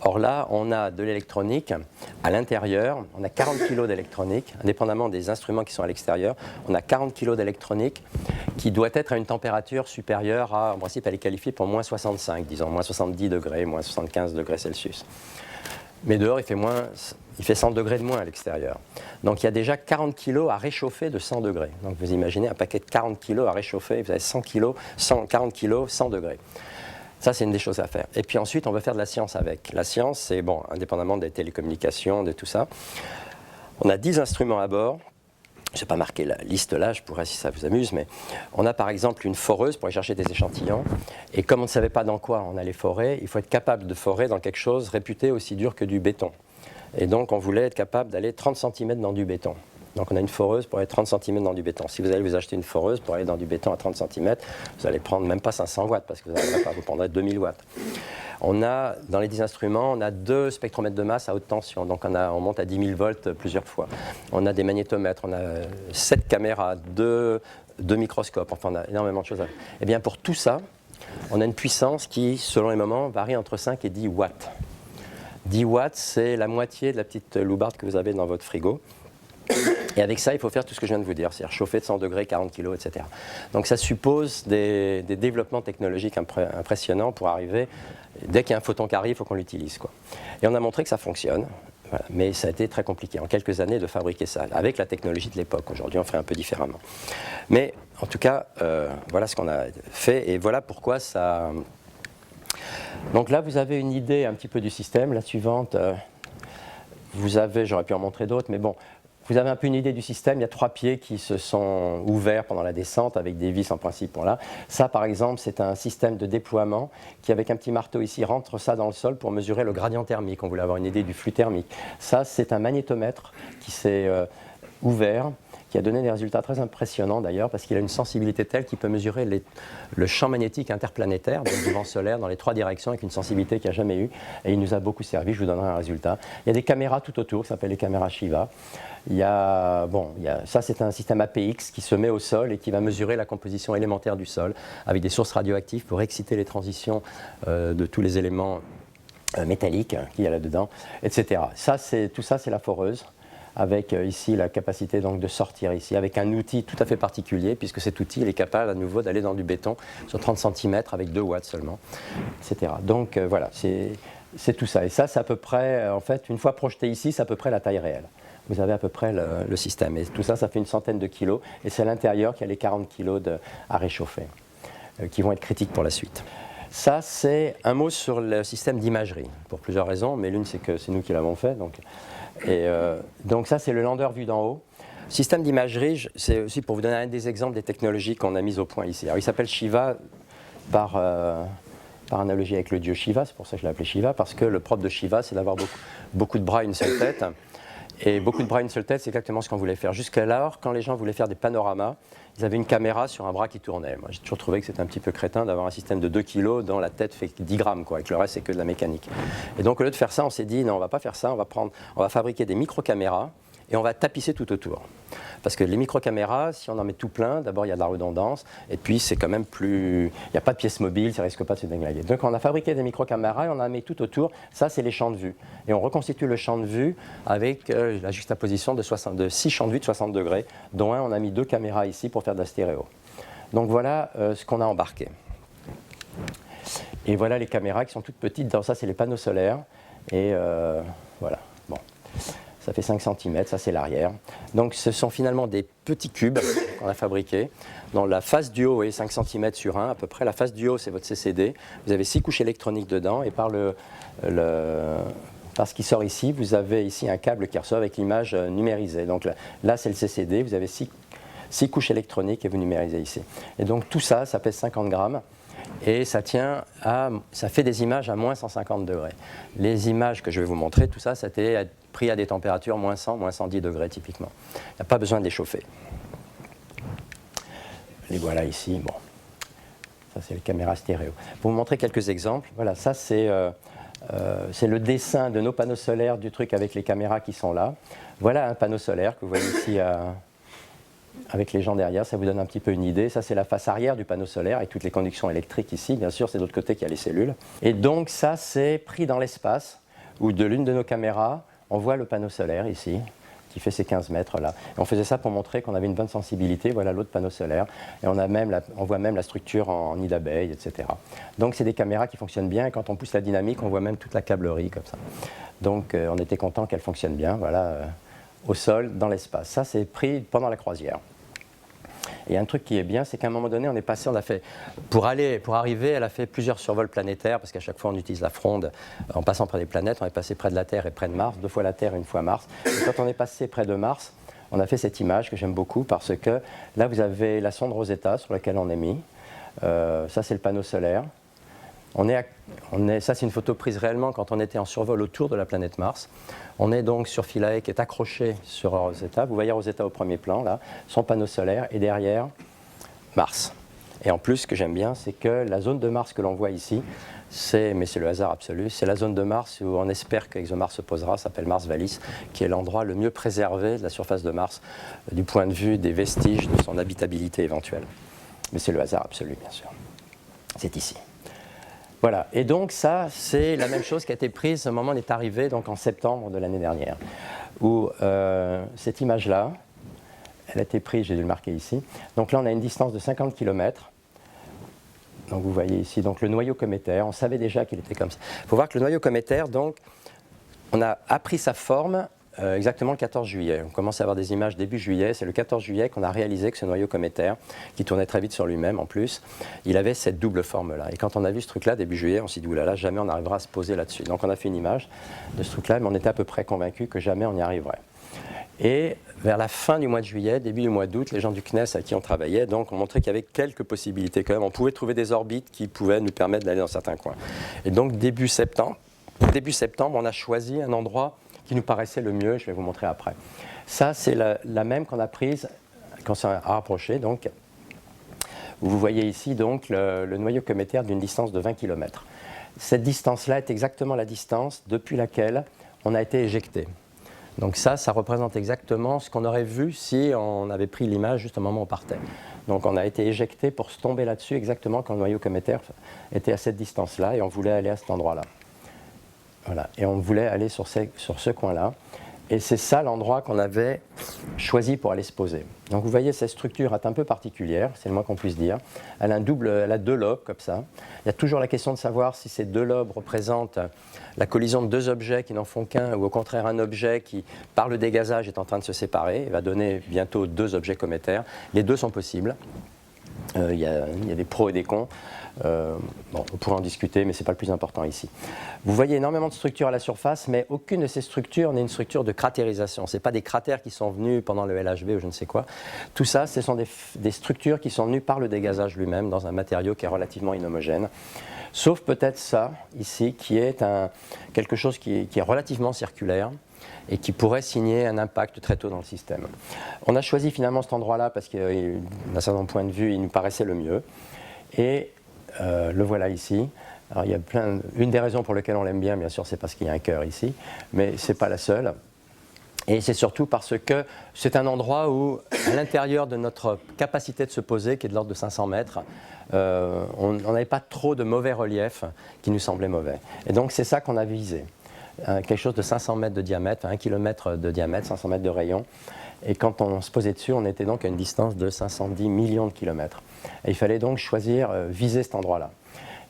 Or là, on a de l'électronique à l'intérieur, on a 40 kg d'électronique, indépendamment des instruments qui sont à l'extérieur, on a 40 kg d'électronique qui doit être à une température supérieure à, en principe, elle est qualifiée pour moins 65, disons, moins 70 degrés, moins 75 degrés Celsius. Mais dehors, il fait 100 degrés de moins à l'extérieur. Donc il y a déjà 40 kg à réchauffer de 100 degrés. Donc vous imaginez un paquet de 40 kg à réchauffer, vous avez 40 kg, 100 degrés. Ça, c'est une des choses à faire. Et puis ensuite, on veut faire de la science avec. La science, c'est, bon, indépendamment des télécommunications, de tout ça, on a 10 instruments à bord. Je n'ai pas marqué la liste là, je pourrais si ça vous amuse, mais on a par exemple une foreuse pour aller chercher des échantillons. Et comme on ne savait pas dans quoi on allait forer, il faut être capable de forer dans quelque chose réputé aussi dur que du béton. Et donc on voulait être capable d'aller 30 cm dans du béton. Donc on a une foreuse pour aller 30 cm dans du béton. Si vous allez vous acheter une foreuse pour aller dans du béton à 30 cm, vous allez prendre même pas 500 watts parce que vous prendrez 2000 watts. On a, dans les 10 instruments, on a 2 spectromètres de masse à haute tension. Donc on monte à 10 000 volts plusieurs fois. On a des magnétomètres, on a 7 caméras, 2 microscopes, enfin on a énormément de choses. Et bien pour tout ça, on a une puissance qui, selon les moments, varie entre 5 et 10 watts. 10 watts, c'est la moitié de la petite loubarde que vous avez dans votre frigo. Et avec ça, il faut faire tout ce que je viens de vous dire, c'est-à-dire chauffer de 100 degrés, 40 kg, etc. Donc ça suppose des développements technologiques impressionnants pour arriver. Dès qu'il y a un photon qui arrive, il faut qu'on l'utilise, quoi. Et on a montré que ça fonctionne. Voilà. Mais ça a été très compliqué en quelques années de fabriquer ça, avec la technologie de l'époque. Aujourd'hui, on ferait un peu différemment. Mais en tout cas, voilà ce qu'on a fait et voilà pourquoi ça... Donc là, vous avez une idée un petit peu du système. La suivante, vous avez, j'aurais pu en montrer d'autres, mais bon, vous avez un peu une idée du système. Il y a 3 pieds qui se sont ouverts pendant la descente avec des vis en principe. Là. Ça, par exemple, c'est un système de déploiement qui, avec un petit marteau ici, rentre ça dans le sol pour mesurer le gradient thermique. On voulait avoir une idée du flux thermique. Ça, c'est un magnétomètre qui s'est ouvert, qui a donné des résultats très impressionnants d'ailleurs, parce qu'il a une sensibilité telle qu'il peut mesurer le champ magnétique interplanétaire, donc du vent solaire, dans les 3 directions, avec une sensibilité qu'il n'y a jamais eu. Et il nous a beaucoup servi, je vous donnerai un résultat. Il y a des caméras tout autour, qui s'appellent les caméras Shiva. Ça, c'est un système APX qui se met au sol et qui va mesurer la composition élémentaire du sol, avec des sources radioactives pour exciter les transitions de tous les éléments métalliques qu'il y a là-dedans, etc. Tout ça, c'est la foreuse, avec ici la capacité donc de sortir ici, avec un outil tout à fait particulier, puisque cet outil il est capable à nouveau d'aller dans du béton sur 30 cm avec 2 watts seulement, etc. Donc voilà, c'est tout ça. Et ça, c'est à peu près, en fait, une fois projeté ici, c'est à peu près la taille réelle. Vous avez à peu près le système. Et tout ça, ça fait une centaine de kilos. Et c'est à l'intérieur qu'il y a les 40 kilos à réchauffer, qui vont être critiques pour la suite. Ça, c'est un mot sur le système d'imagerie, pour plusieurs raisons, mais l'une, c'est que c'est nous qui l'avons fait. Donc ça, c'est le lander vu d'en haut. Système d'imagerie, c'est aussi pour vous donner un des exemples des technologies qu'on a mises au point ici. Alors, il s'appelle Shiva par analogie avec le dieu Shiva, c'est pour ça que je l'ai appelé Shiva, parce que le propre de Shiva, c'est d'avoir beaucoup de bras et une seule tête. Et beaucoup de bras et une seule tête, c'est exactement ce qu'on voulait faire. Jusqu'alors, quand les gens voulaient faire des panoramas, ils avaient une caméra sur un bras qui tournait. Moi, j'ai toujours trouvé que c'était un petit peu crétin d'avoir un système de 2 kg dont la tête fait 10 grammes, quoi, et que le reste, c'est que de la mécanique. Et donc, au lieu de faire ça, on s'est dit, non, on ne va pas faire ça, on va fabriquer des micro-caméras et on va tapisser tout autour. Parce que les micro-caméras, si on en met tout plein, d'abord il y a de la redondance, et puis c'est quand même plus... Il n'y a pas de pièces mobiles, ça risque pas de se déglinguer. Donc on a fabriqué des micro-caméras et on en a mis tout autour. Ça, c'est les champs de vue. Et on reconstitue le champ de vue avec la juxtaposition de 6 champs de vue de 60 degrés, dont un, on a mis 2 caméras ici pour faire de la stéréo. Donc voilà ce qu'on a embarqué. Et voilà les caméras qui sont toutes petites. Dans ça, c'est les panneaux solaires. Et voilà. Bon. Ça fait 5 cm, ça c'est l'arrière. Donc ce sont finalement des petits cubes qu'on a fabriqués. Dans la face du haut est 5 cm sur 1 à peu près. La face du haut, c'est votre CCD. Vous avez 6 couches électroniques dedans. Et par ce qui sort ici, vous avez ici un câble qui reçoit avec l'image numérisée. Donc là c'est le CCD. Vous avez 6 couches électroniques et vous numérisez ici. Et donc tout ça, ça pèse 50 grammes. Et ça fait des images à moins 150 degrés. Les images que je vais vous montrer, tout ça, ça a été pris à des températures moins 100, moins 110 degrés typiquement. Il n'y a pas besoin de les chauffer. Les voilà ici. Bon, ça c'est les caméras stéréo. Pour vous montrer quelques exemples, voilà, ça c'est le dessin de nos panneaux solaires du truc avec les caméras qui sont là. Voilà un panneau solaire que vous voyez ici avec les gens derrière, ça vous donne un petit peu une idée. Ça, c'est la face arrière du panneau solaire avec toutes les conductions électriques ici. Bien sûr, c'est de l'autre côté qu'il y a les cellules. Et donc, ça, c'est pris dans l'espace où de l'une de nos caméras, on voit le panneau solaire ici, qui fait ces 15 mètres là. Et on faisait ça pour montrer qu'on avait une bonne sensibilité. Voilà l'autre panneau solaire. Et on voit même la structure en nid d'abeille, etc. Donc, c'est des caméras qui fonctionnent bien. Et quand on pousse la dynamique, on voit même toute la câblerie comme ça. Donc, on était content qu'elle fonctionne bien. Voilà. Au sol, dans l'espace. Ça, c'est pris pendant la croisière. Et un truc qui est bien, c'est qu'à un moment donné, pour arriver, elle a fait plusieurs survols planétaires, parce qu'à chaque fois, on utilise la fronde en passant près des planètes. On est passé près de la Terre et près de Mars, 2 fois la Terre et 1 fois Mars. Et quand on est passé près de Mars, on a fait cette image que j'aime beaucoup, parce que là, vous avez la sonde Rosetta sur laquelle on est mis. Ça, c'est le panneau solaire. Ça, c'est une photo prise réellement quand on était en survol autour de la planète Mars. On est donc sur Philae qui est accroché sur Rosetta. Vous voyez Rosetta au premier plan, là, son panneau solaire, et derrière, Mars. Et en plus, ce que j'aime bien, c'est que la zone de Mars que l'on voit ici, mais c'est le hasard absolu, c'est la zone de Mars où on espère qu'ExoMars se posera, s'appelle Mars Vallis, qui est l'endroit le mieux préservé de la surface de Mars du point de vue des vestiges de son habitabilité éventuelle. Mais c'est le hasard absolu, bien sûr. C'est ici. Voilà, et donc ça, c'est la même chose qui a été prise au moment où on est arrivé, donc en septembre de l'année dernière, où cette image-là, elle a été prise, j'ai dû le marquer ici. Donc là, on a une distance de 50 km. Donc vous voyez ici donc le noyau cométaire. On savait déjà qu'il était comme ça. Il faut voir que le noyau cométaire, donc, on a appris sa forme exactement le 14 juillet. On commence à avoir des images début juillet. C'est le 14 juillet qu'on a réalisé que ce noyau cométaire, qui tournait très vite sur lui-même en plus, il avait cette double forme-là. Et quand on a vu ce truc-là début juillet, on s'est dit, oulala, jamais on n'arrivera à se poser là-dessus. Donc on a fait une image de ce truc-là, mais on était à peu près convaincus que jamais on y arriverait. Et vers la fin du mois de juillet, début du mois d'août, les gens du CNES à qui on travaillait donc, ont montré qu'il y avait quelques possibilités quand même. On pouvait trouver des orbites qui pouvaient nous permettre d'aller dans certains coins. Et donc début septembre, on a choisi un endroit qui nous paraissait le mieux. Je vais vous montrer après. Ça, c'est la même qu'on a prise quand on s'est rapproché. Donc, vous voyez ici donc, le noyau cométaire d'une distance de 20 km. Cette distance-là est exactement la distance depuis laquelle on a été éjecté. Donc ça représente exactement ce qu'on aurait vu si on avait pris l'image juste au moment où on partait. Donc on a été éjecté pour se tomber là-dessus exactement quand le noyau cométaire était à cette distance-là et on voulait aller à cet endroit-là. Voilà. Et on voulait aller sur ce coin-là. Et c'est ça l'endroit qu'on avait choisi pour aller se poser. Donc vous voyez, cette structure est un peu particulière, c'est le moins qu'on puisse dire. Elle a deux lobes comme ça. Il y a toujours la question de savoir si ces deux lobes représentent la collision de deux objets qui n'en font qu'un, ou au contraire un objet qui, par le dégazage, est en train de se séparer et va donner bientôt deux objets cométaires. Les deux sont possibles. Il y a des pros et des cons. On pourrait en discuter, mais ce n'est pas le plus important ici. Vous voyez énormément de structures à la surface, mais aucune de ces structures n'est une structure de cratérisation. Ce n'est pas des cratères qui sont venus pendant le LHV ou je ne sais quoi. Tout ça, ce sont des structures qui sont venues par le dégazage lui-même, dans un matériau qui est relativement inhomogène. Sauf peut-être ça, ici, qui est quelque chose qui est relativement circulaire et qui pourrait signer un impact très tôt dans le système. On a choisi finalement cet endroit-là parce que, d'un certain point de vue, il nous paraissait le mieux. Et le voilà ici. Alors, il y a une des raisons pour lesquelles on l'aime bien sûr, c'est parce qu'il y a un cœur ici, mais ce n'est pas la seule. Et c'est surtout parce que c'est un endroit où, à l'intérieur de notre capacité de se poser, qui est de l'ordre de 500 mètres, on n'avait pas trop de mauvais relief qui nous semblait mauvais. Et donc c'est ça qu'on a visé. Quelque chose de 500 mètres de diamètre, 1 km de diamètre, 500 mètres de rayon. Et quand on se posait dessus, on était donc à une distance de 510 millions de kilomètres. Et il fallait donc choisir, viser cet endroit-là.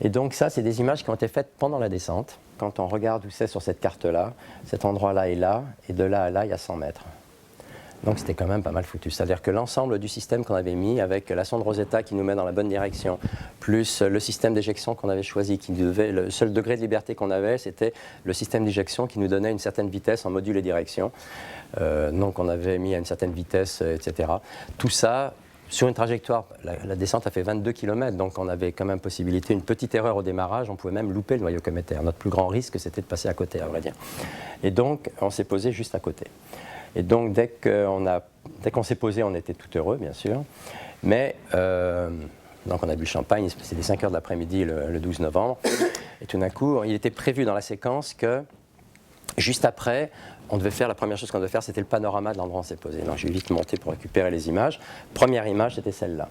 Et donc ça, c'est des images qui ont été faites pendant la descente. Quand on regarde où c'est sur cette carte-là, cet endroit-là est là, et de là à là, il y a 100 mètres. Donc c'était quand même pas mal foutu. C'est-à-dire que l'ensemble du système qu'on avait mis, avec la sonde Rosetta qui nous met dans la bonne direction, plus le système d'éjection qu'on avait choisi, le seul degré de liberté qu'on avait, c'était le système d'éjection qui nous donnait une certaine vitesse en module et direction. Donc on avait mis à une certaine vitesse, etc. Tout ça, sur une trajectoire, la descente a fait 22 km, donc on avait quand même possibilité, une petite erreur au démarrage, on pouvait même louper le noyau cométaire. Notre plus grand risque, c'était de passer à côté, à vrai dire. Et donc, on s'est posé juste à côté. Et donc, dès qu'on s'est posé, on était tout heureux, bien sûr. Mais, donc on a bu le champagne, c'était 5 heures de l'après-midi le 12 novembre. Et tout d'un coup, il était prévu dans la séquence que, juste après, la première chose qu'on devait faire, c'était le panorama de l'endroit où on s'est posé. Donc, j'ai vite monté pour récupérer les images. Première image, c'était celle-là.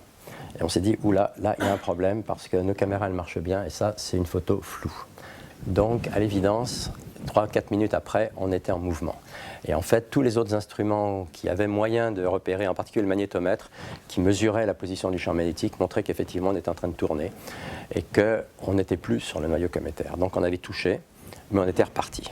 Et on s'est dit, oula, là, il y a un problème parce que nos caméras, elles marchent bien et ça, c'est une photo floue. Donc, à l'évidence, 3-4 minutes après, on était en mouvement. Et en fait, tous les autres instruments qui avaient moyen de repérer, en particulier le magnétomètre, qui mesurait la position du champ magnétique, montraient qu'effectivement, on était en train de tourner et qu'on n'était plus sur le noyau cométaire. Donc, on avait touché, mais on était reparti.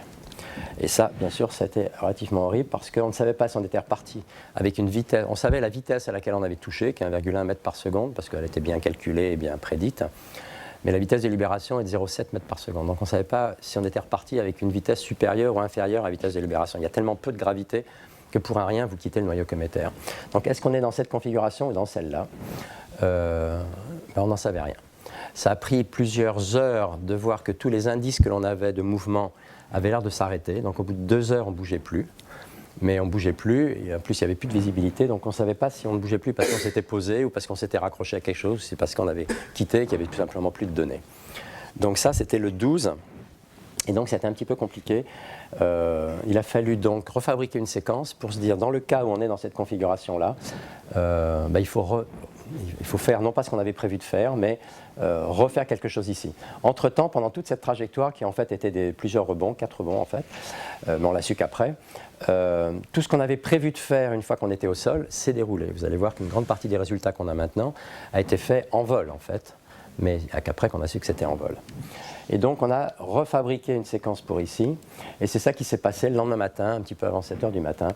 Et ça, bien sûr, c'était relativement horrible parce qu'on ne savait pas si on était reparti avec une vitesse. On savait la vitesse à laquelle on avait touché, qui est 1,1 mètre par seconde, parce qu'elle était bien calculée et bien prédite. Mais la vitesse de libération est de 0,7 mètres par seconde. Donc on ne savait pas si on était reparti avec une vitesse supérieure ou inférieure à la vitesse de libération. Il y a tellement peu de gravité que pour un rien, vous quittez le noyau cométaire. Donc est-ce qu'on est dans cette configuration ou dans celle-là On n'en savait rien. Ça a pris plusieurs heures de voir que tous les indices que l'on avait de mouvement avaient l'air de s'arrêter. Donc au bout de 2 heures, on ne bougeait plus. Mais on ne bougeait plus, et en plus il n'y avait plus de visibilité, donc on ne savait pas si on ne bougeait plus parce qu'on s'était posé ou parce qu'on s'était raccroché à quelque chose, c'est parce qu'on avait quitté, qu'il n'y avait tout simplement plus de données. Donc ça, c'était le 12, et donc c'était un petit peu compliqué. Il a fallu donc refabriquer une séquence pour se dire, dans le cas où on est dans cette configuration-là, il faut faire non pas ce qu'on avait prévu de faire, mais refaire quelque chose ici. Entre-temps, pendant toute cette trajectoire, qui en fait était plusieurs rebonds, 4 rebonds en fait, mais on l'a su qu'après, tout ce qu'on avait prévu de faire une fois qu'on était au sol s'est déroulé. Vous allez voir qu'une grande partie des résultats qu'on a maintenant a été fait en vol en fait, mais qu'après qu'on a su que c'était en vol. Et donc on a refabriqué une séquence pour ici, et c'est ça qui s'est passé le lendemain matin, un petit peu avant 7 h du matin.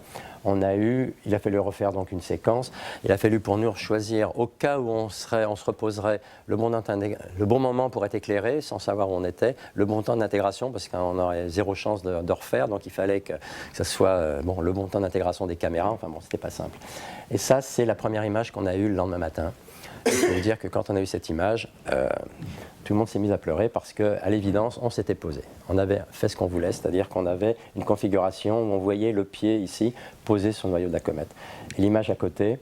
Il a fallu refaire donc une séquence, il a fallu pour nous choisir, au cas où on se reposerait, le bon moment pour être éclairé, sans savoir où on était, le bon temps d'intégration, parce qu'on aurait zéro chance de refaire, donc il fallait que ça soit le bon temps d'intégration des caméras, enfin bon, c'était pas simple. Et ça, c'est la première image qu'on a eue le lendemain matin. Il faut vous dire que quand on a eu cette image, tout le monde s'est mis à pleurer parce qu'à l'évidence, on s'était posé. On avait fait ce qu'on voulait, c'est-à-dire qu'on avait une configuration où on voyait le pied ici posé sur le noyau de la comète. Et l'image à côté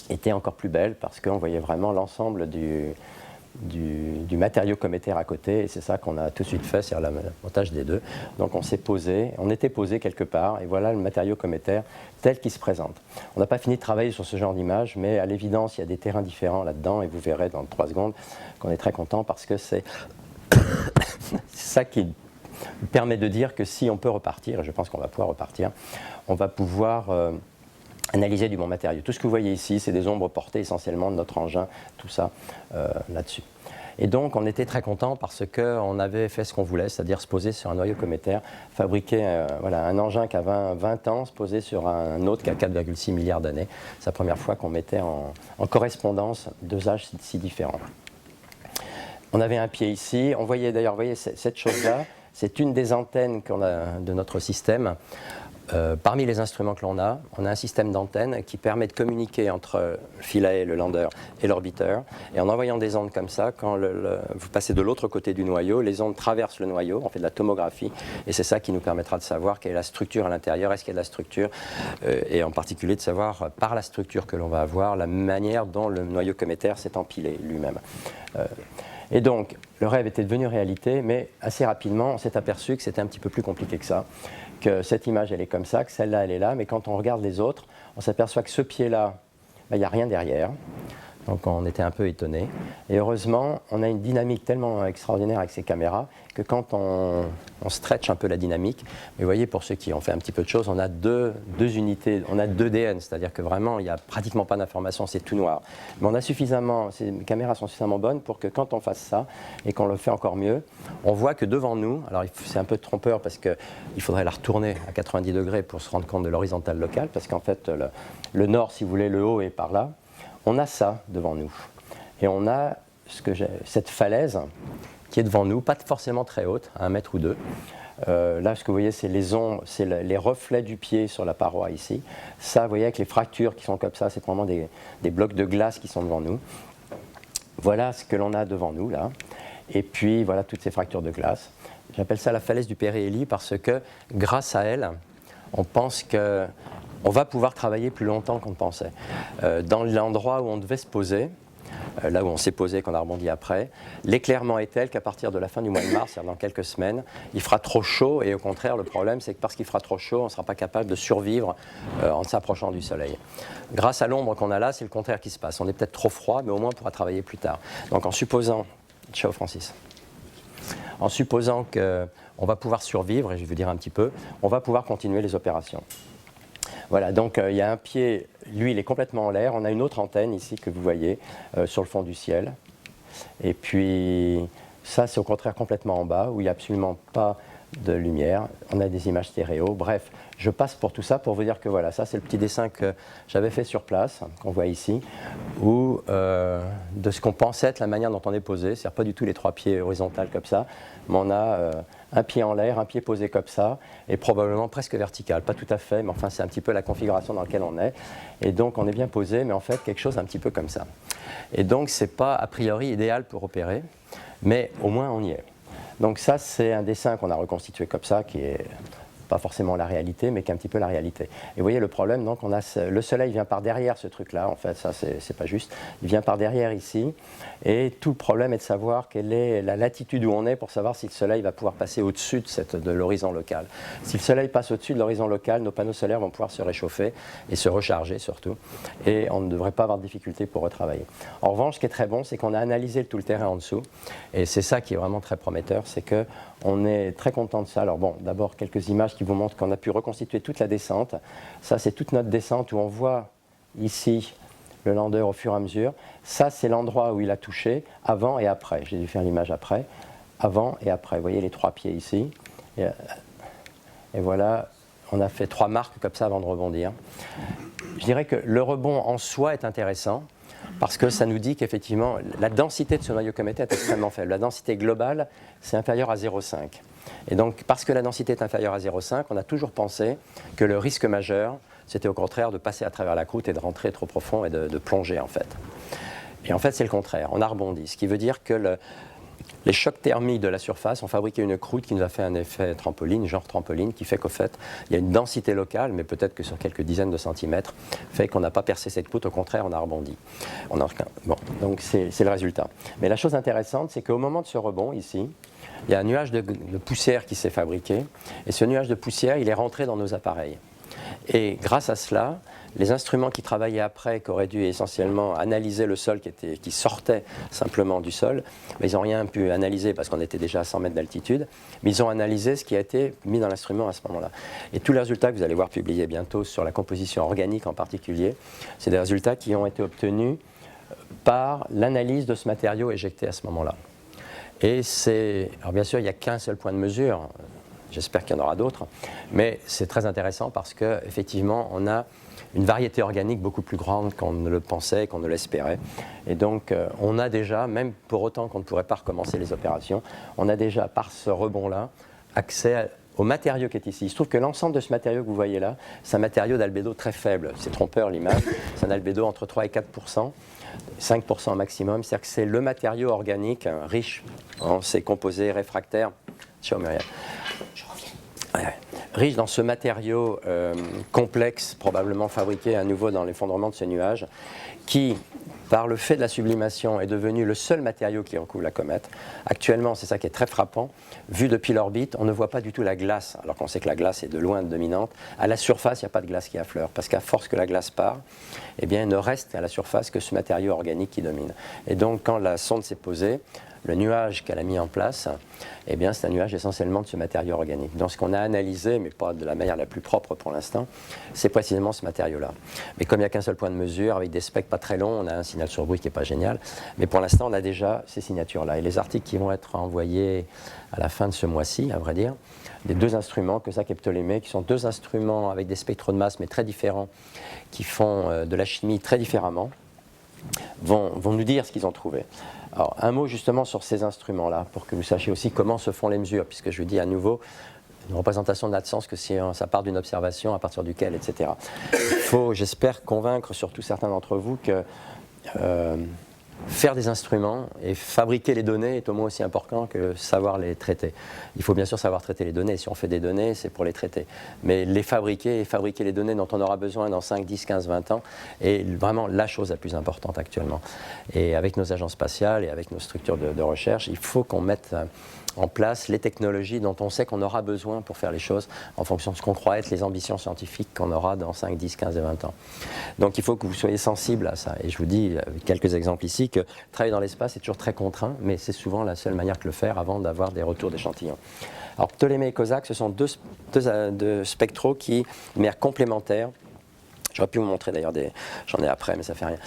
était encore plus belle parce qu'on voyait vraiment l'ensemble du matériau cométaire à côté, et c'est ça qu'on a tout de suite fait, c'est-à-dire le montage des deux. Donc on s'est posé, on était posé quelque part, et voilà le matériau cométaire tel qu'il se présente. On n'a pas fini de travailler sur ce genre d'image, mais à l'évidence, il y a des terrains différents là-dedans, et vous verrez dans 3 secondes qu'on est très content parce que c'est ça qui permet de dire que si on peut repartir, et je pense qu'on va pouvoir repartir, on va pouvoir analyser du bon matériau. Tout ce que vous voyez ici, c'est des ombres portées essentiellement de notre engin, tout ça là-dessus. Et donc on était très contents parce qu'on avait fait ce qu'on voulait, c'est-à-dire se poser sur un noyau cométaire, fabriquer un engin qui a 20 ans, se poser sur un autre qui a 4,6 milliards d'années. C'est la première fois qu'on mettait en correspondance 2 âges si différents. On avait un pied ici, on voyait d'ailleurs, cette chose-là, c'est une des antennes qu'on a de notre système. Parmi les instruments que l'on a, on a un système d'antennes qui permet de communiquer entre Philae, le lander, et l'orbiteur. Et en envoyant des ondes comme ça, quand vous passez de l'autre côté du noyau, les ondes traversent le noyau, on fait de la tomographie, et c'est ça qui nous permettra de savoir quelle est la structure à l'intérieur, est-ce qu'il y a de la structure, et en particulier de savoir, par la structure que l'on va avoir, la manière dont le noyau cométaire s'est empilé lui-même. Et donc, le rêve était devenu réalité, mais assez rapidement, on s'est aperçu que c'était un petit peu plus compliqué que ça, que cette image, elle est comme ça, que celle-là, elle est là, mais quand on regarde les autres, on s'aperçoit que ce pied-là, il n'y a rien derrière. Donc on était un peu étonnés. Et heureusement, on a une dynamique tellement extraordinaire avec ces caméras que quand on stretch un peu la dynamique, mais vous voyez, pour ceux qui ont fait un petit peu de choses, on a deux unités, on a 2 DN, c'est-à-dire que vraiment, il n'y a pratiquement pas d'information, c'est tout noir. Mais on a suffisamment, ces caméras sont suffisamment bonnes pour que quand on fasse ça, et qu'on le fait encore mieux, on voit que devant nous, alors c'est un peu trompeur parce qu'il faudrait la retourner à 90 degrés pour se rendre compte de l'horizontale locale, parce qu'en fait, le nord, si vous voulez, le haut est par là. On a ça devant nous, et on a cette falaise qui est devant nous, pas forcément très haute, à 1 mètre ou 2. Là, ce que vous voyez, c'est les reflets du pied sur la paroi ici. Ça, vous voyez, avec les fractures qui sont comme ça, c'est vraiment des blocs de glace qui sont devant nous. Voilà ce que l'on a devant nous, là. Et puis, voilà toutes ces fractures de glace. J'appelle ça la falaise du Péréhélie parce que, grâce à elle, on pense que on va pouvoir travailler plus longtemps qu'on ne pensait. Dans l'endroit où on devait se poser, là où on s'est posé, qu'on a rebondi après, l'éclairement est tel qu'à partir de la fin du mois de mars, c'est-à-dire dans quelques semaines, il fera trop chaud, et au contraire, le problème, c'est que parce qu'il fera trop chaud, on ne sera pas capable de survivre en s'approchant du soleil. Grâce à l'ombre qu'on a là, c'est le contraire qui se passe. On est peut-être trop froid, mais au moins on pourra travailler plus tard. Donc en supposant... Ciao Francis. En supposant qu'on va pouvoir survivre, et je vais vous dire un petit peu, on va pouvoir continuer les opérations. Voilà, donc il y a un pied, lui il est complètement en l'air, on a une autre antenne ici que vous voyez sur le fond du ciel. Et puis ça c'est au contraire complètement en bas, où il n'y a absolument pas de lumière, on a des images stéréo, bref, je passe pour tout ça pour vous dire que voilà, ça c'est le petit dessin que j'avais fait sur place, qu'on voit ici, où de ce qu'on pensait être la manière dont on est posé, c'est-à-dire pas du tout les 3 pieds horizontaux comme ça, mais on a un pied en l'air, un pied posé comme ça, et probablement presque vertical, pas tout à fait, mais enfin c'est un petit peu la configuration dans laquelle on est, et donc on est bien posé, mais en fait quelque chose un petit peu comme ça. Et donc c'est pas a priori idéal pour opérer, mais au moins on y est. Donc ça, c'est un dessin qu'on a reconstitué comme ça, qui est pas forcément la réalité, mais qui est un petit peu la réalité. Et vous voyez le problème, donc le soleil vient par derrière ce truc-là, en fait, ça c'est pas juste, il vient par derrière ici, et tout le problème est de savoir quelle est la latitude où on est pour savoir si le soleil va pouvoir passer au-dessus de l'horizon local. Si le soleil passe au-dessus de l'horizon local, nos panneaux solaires vont pouvoir se réchauffer et se recharger surtout, et on ne devrait pas avoir de difficulté pour retravailler. En revanche, ce qui est très bon, c'est qu'on a analysé tout le terrain en dessous, et c'est ça qui est vraiment très prometteur, c'est que on est très content de ça. Alors bon, d'abord quelques images qui vous montrent qu'on a pu reconstituer toute la descente. Ça, c'est toute notre descente où on voit ici le lander au fur et à mesure. Ça, c'est l'endroit où il a touché, avant et après. J'ai dû faire l'image après, avant et après. Vous voyez les 3 pieds ici. Et voilà, on a fait 3 marques comme ça avant de rebondir. Je dirais que le rebond en soi est intéressant, parce que ça nous dit qu'effectivement, la densité de ce noyau cométaire est extrêmement faible. La densité globale, c'est inférieur à 0,5. Et donc, parce que la densité est inférieure à 0,5, on a toujours pensé que le risque majeur, c'était au contraire de passer à travers la croûte et de rentrer trop profond et de plonger, en fait. Et en fait, c'est le contraire. On a rebondi. Ce qui veut dire que les chocs thermiques de la surface ont fabriqué une croûte qui nous a fait un effet trampoline, genre trampoline, qui fait qu'au fait, il y a une densité locale, mais peut-être que sur quelques dizaines de centimètres, fait qu'on n'a pas percé cette croûte, au contraire, on a rebondi. Bon, donc c'est le résultat. Mais la chose intéressante, c'est qu'au moment de ce rebond, ici, il y a un nuage de poussière qui s'est fabriqué, et ce nuage de poussière, il est rentré dans nos appareils. Et grâce à cela, les instruments qui travaillaient après, qui auraient dû essentiellement analyser le sol qui sortait simplement du sol, mais ils n'ont rien pu analyser parce qu'on était déjà à 100 mètres d'altitude, mais ils ont analysé ce qui a été mis dans l'instrument à ce moment-là. Et tous les résultats que vous allez voir publiés bientôt sur la composition organique en particulier, c'est des résultats qui ont été obtenus par l'analyse de ce matériau éjecté à ce moment-là. Et alors bien sûr, il n'y a qu'un seul point de mesure. J'espère qu'il y en aura d'autres, mais c'est très intéressant parce qu'effectivement, on a une variété organique beaucoup plus grande qu'on ne le pensait, qu'on ne l'espérait. Et donc, on a déjà, même pour autant qu'on ne pourrait pas recommencer les opérations, on a déjà, par ce rebond-là, accès au matériau qui est ici. Il se trouve que l'ensemble de ce matériau que vous voyez là, c'est un matériau d'albédo très faible. C'est trompeur l'image, c'est un albédo entre 3 et 4%. 5% maximum, c'est-à-dire que c'est le matériau organique riche en ces composés réfractaires. Ciao Muriel. Je reviens. Riche dans ce matériau complexe, probablement fabriqué à nouveau dans l'effondrement de ce nuage, qui, par le fait de la sublimation, est devenu le seul matériau qui recouvre la comète. Actuellement, c'est ça qui est très frappant. Vu depuis l'orbite, on ne voit pas du tout la glace, alors qu'on sait que la glace est de loin dominante. À la surface, il n'y a pas de glace qui affleure, parce qu'à force que la glace part, eh bien, il ne reste à la surface que ce matériau organique qui domine. Et donc, quand la sonde s'est posée, le nuage qu'elle a mis en place, eh bien, c'est un nuage essentiellement de ce matériau organique. Donc, ce qu'on a analysé, mais pas de la manière la plus propre pour l'instant, c'est précisément ce matériau-là. Mais comme il n'y a qu'un seul point de mesure, avec des specs pas très longs, on a un signal sur bruit qui n'est pas génial. Mais pour l'instant, on a déjà ces signatures-là. Et les articles qui vont être envoyés à la fin de ce mois-ci, à vrai dire, des 2 instruments, Cosac et Ptolémée, qui sont 2 instruments avec des spectros de masse, mais très différents, qui font de la chimie très différemment, vont nous dire ce qu'ils ont trouvé. Alors, un mot justement sur ces instruments-là, pour que vous sachiez aussi comment se font les mesures, puisque je vous dis à nouveau, une représentation n'a de sens que si ça part d'une observation, à partir duquel, etc. Il faut, j'espère, convaincre surtout certains d'entre vous que faire des instruments et fabriquer les données est au moins aussi important que savoir les traiter. Il faut bien sûr savoir traiter les données. Si on fait des données, c'est pour les traiter. Mais les fabriquer et fabriquer les données dont on aura besoin dans 5, 10, 15, 20 ans est vraiment la chose la plus importante actuellement. Et avec nos agences spatiales et avec nos structures de recherche, il faut qu'on mette en place les technologies dont on sait qu'on aura besoin pour faire les choses en fonction de ce qu'on croit être les ambitions scientifiques qu'on aura dans 5, 10, 15 et 20 ans. Donc il faut que vous soyez sensibles à ça. Et je vous dis, avec quelques exemples ici, que travailler dans l'espace est toujours très contraint, mais c'est souvent la seule manière de le faire avant d'avoir des retours d'échantillons. Alors Ptolémée et Cosac, ce sont deux spectraux qui, de manière complémentaire, J'aurais pu vous montrer d'ailleurs, j'en ai après, mais ça fait rien,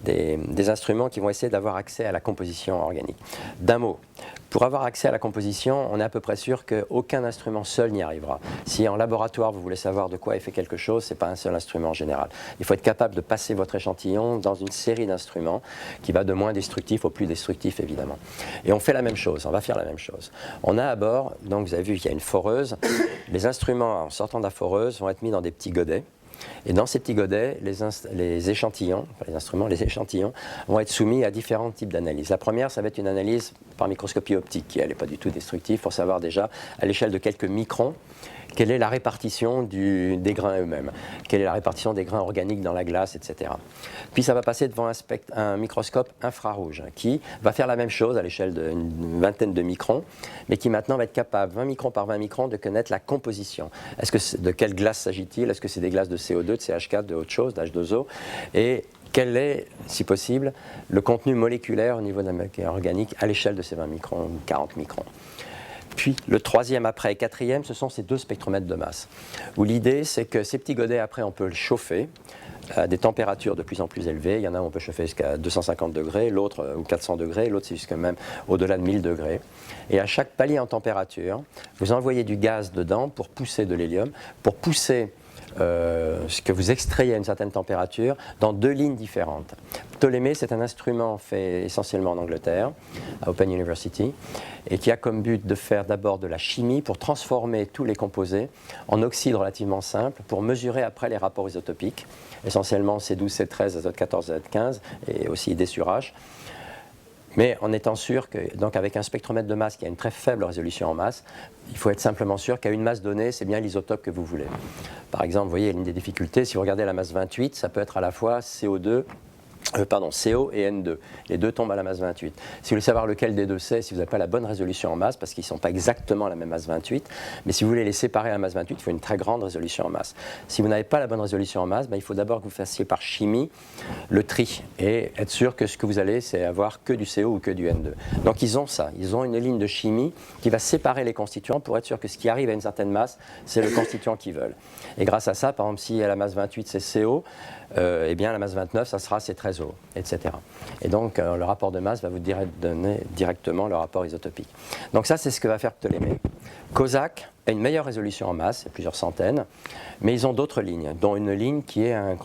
des instruments qui vont essayer d'avoir accès à la composition organique. D'un mot, pour avoir accès à la composition, on est à peu près sûr qu'aucun instrument seul n'y arrivera. Si en laboratoire vous voulez savoir de quoi est fait quelque chose, ce n'est pas un seul instrument en général. Il faut être capable de passer votre échantillon dans une série d'instruments qui va de moins destructif au plus destructif évidemment. Et on fait la même chose, on va faire la même chose. On a à bord, donc vous avez vu qu'il y a une foreuse, les instruments en sortant de la foreuse vont être mis dans des petits godets. Et dans ces petits godets, les échantillons vont être soumis à différents types d'analyses. La première, ça va être une analyse par microscopie optique, qui elle n'est pas du tout destructive, pour savoir déjà, à l'échelle de quelques microns, quelle est la répartition des grains eux-mêmes, quelle est la répartition des grains organiques dans la glace, etc. Puis ça va passer devant un microscope infrarouge qui va faire la même chose à l'échelle d'une vingtaine de microns, mais qui maintenant va être capable, 20 microns par 20 microns, de connaître la composition. De quelle glace s'agit-il? Est-ce que c'est des glaces de CO2, de CH4, de autre chose, d'H2O? Et quel est, si possible, le contenu moléculaire au niveau de la matière organique à l'échelle de ces 20 microns ou 40 microns? Puis le troisième après et quatrième, ce sont ces deux spectromètres de masse, où l'idée c'est que ces petits godets après on peut les chauffer à des températures de plus en plus élevées. Il y en a où on peut chauffer jusqu'à 250 degrés, l'autre ou 400 degrés, l'autre c'est jusqu'à même au-delà de 1000 degrés. Et à chaque palier en température, vous envoyez du gaz dedans pour pousser de l'hélium, pour pousser ce que vous extrayez à une certaine température dans deux lignes différentes. Ptolémée, c'est un instrument fait essentiellement en Angleterre, à Open University, et qui a comme but de faire d'abord de la chimie pour transformer tous les composés en oxydes relativement simples pour mesurer après les rapports isotopiques, essentiellement C12, C13, azote 14, azote 15, et aussi des sur H. Mais en étant sûr que, donc avec un spectromètre de masse qui a une très faible résolution en masse, il faut être simplement sûr qu'à une masse donnée, c'est bien l'isotope que vous voulez. Par exemple, vous voyez l'une des difficultés, si vous regardez la masse 28, ça peut être à la fois CO et N2. Les deux tombent à la masse 28. Si vous voulez savoir lequel des deux c'est, si vous n'avez pas la bonne résolution en masse, parce qu'ils ne sont pas exactement à la même masse 28, mais si vous voulez les séparer à la masse 28, il faut une très grande résolution en masse. Si vous n'avez pas la bonne résolution en masse, il faut d'abord que vous fassiez par chimie le tri et être sûr que ce que vous allez, c'est avoir que du CO ou que du N2. Donc ils ont ça, ils ont une ligne de chimie qui va séparer les constituants pour être sûr que ce qui arrive à une certaine masse, c'est le constituant qu'ils veulent. Et grâce à ça, par exemple, si à la masse 28 c'est CO, eh bien la masse 29, ça sera C13O, etc. Et donc le rapport de masse va vous donner directement le rapport isotopique. Donc ça, c'est ce que va faire Ptolémée. COSAC a une meilleure résolution en masse, il y a plusieurs centaines, mais ils ont d'autres lignes, dont une ligne qui est un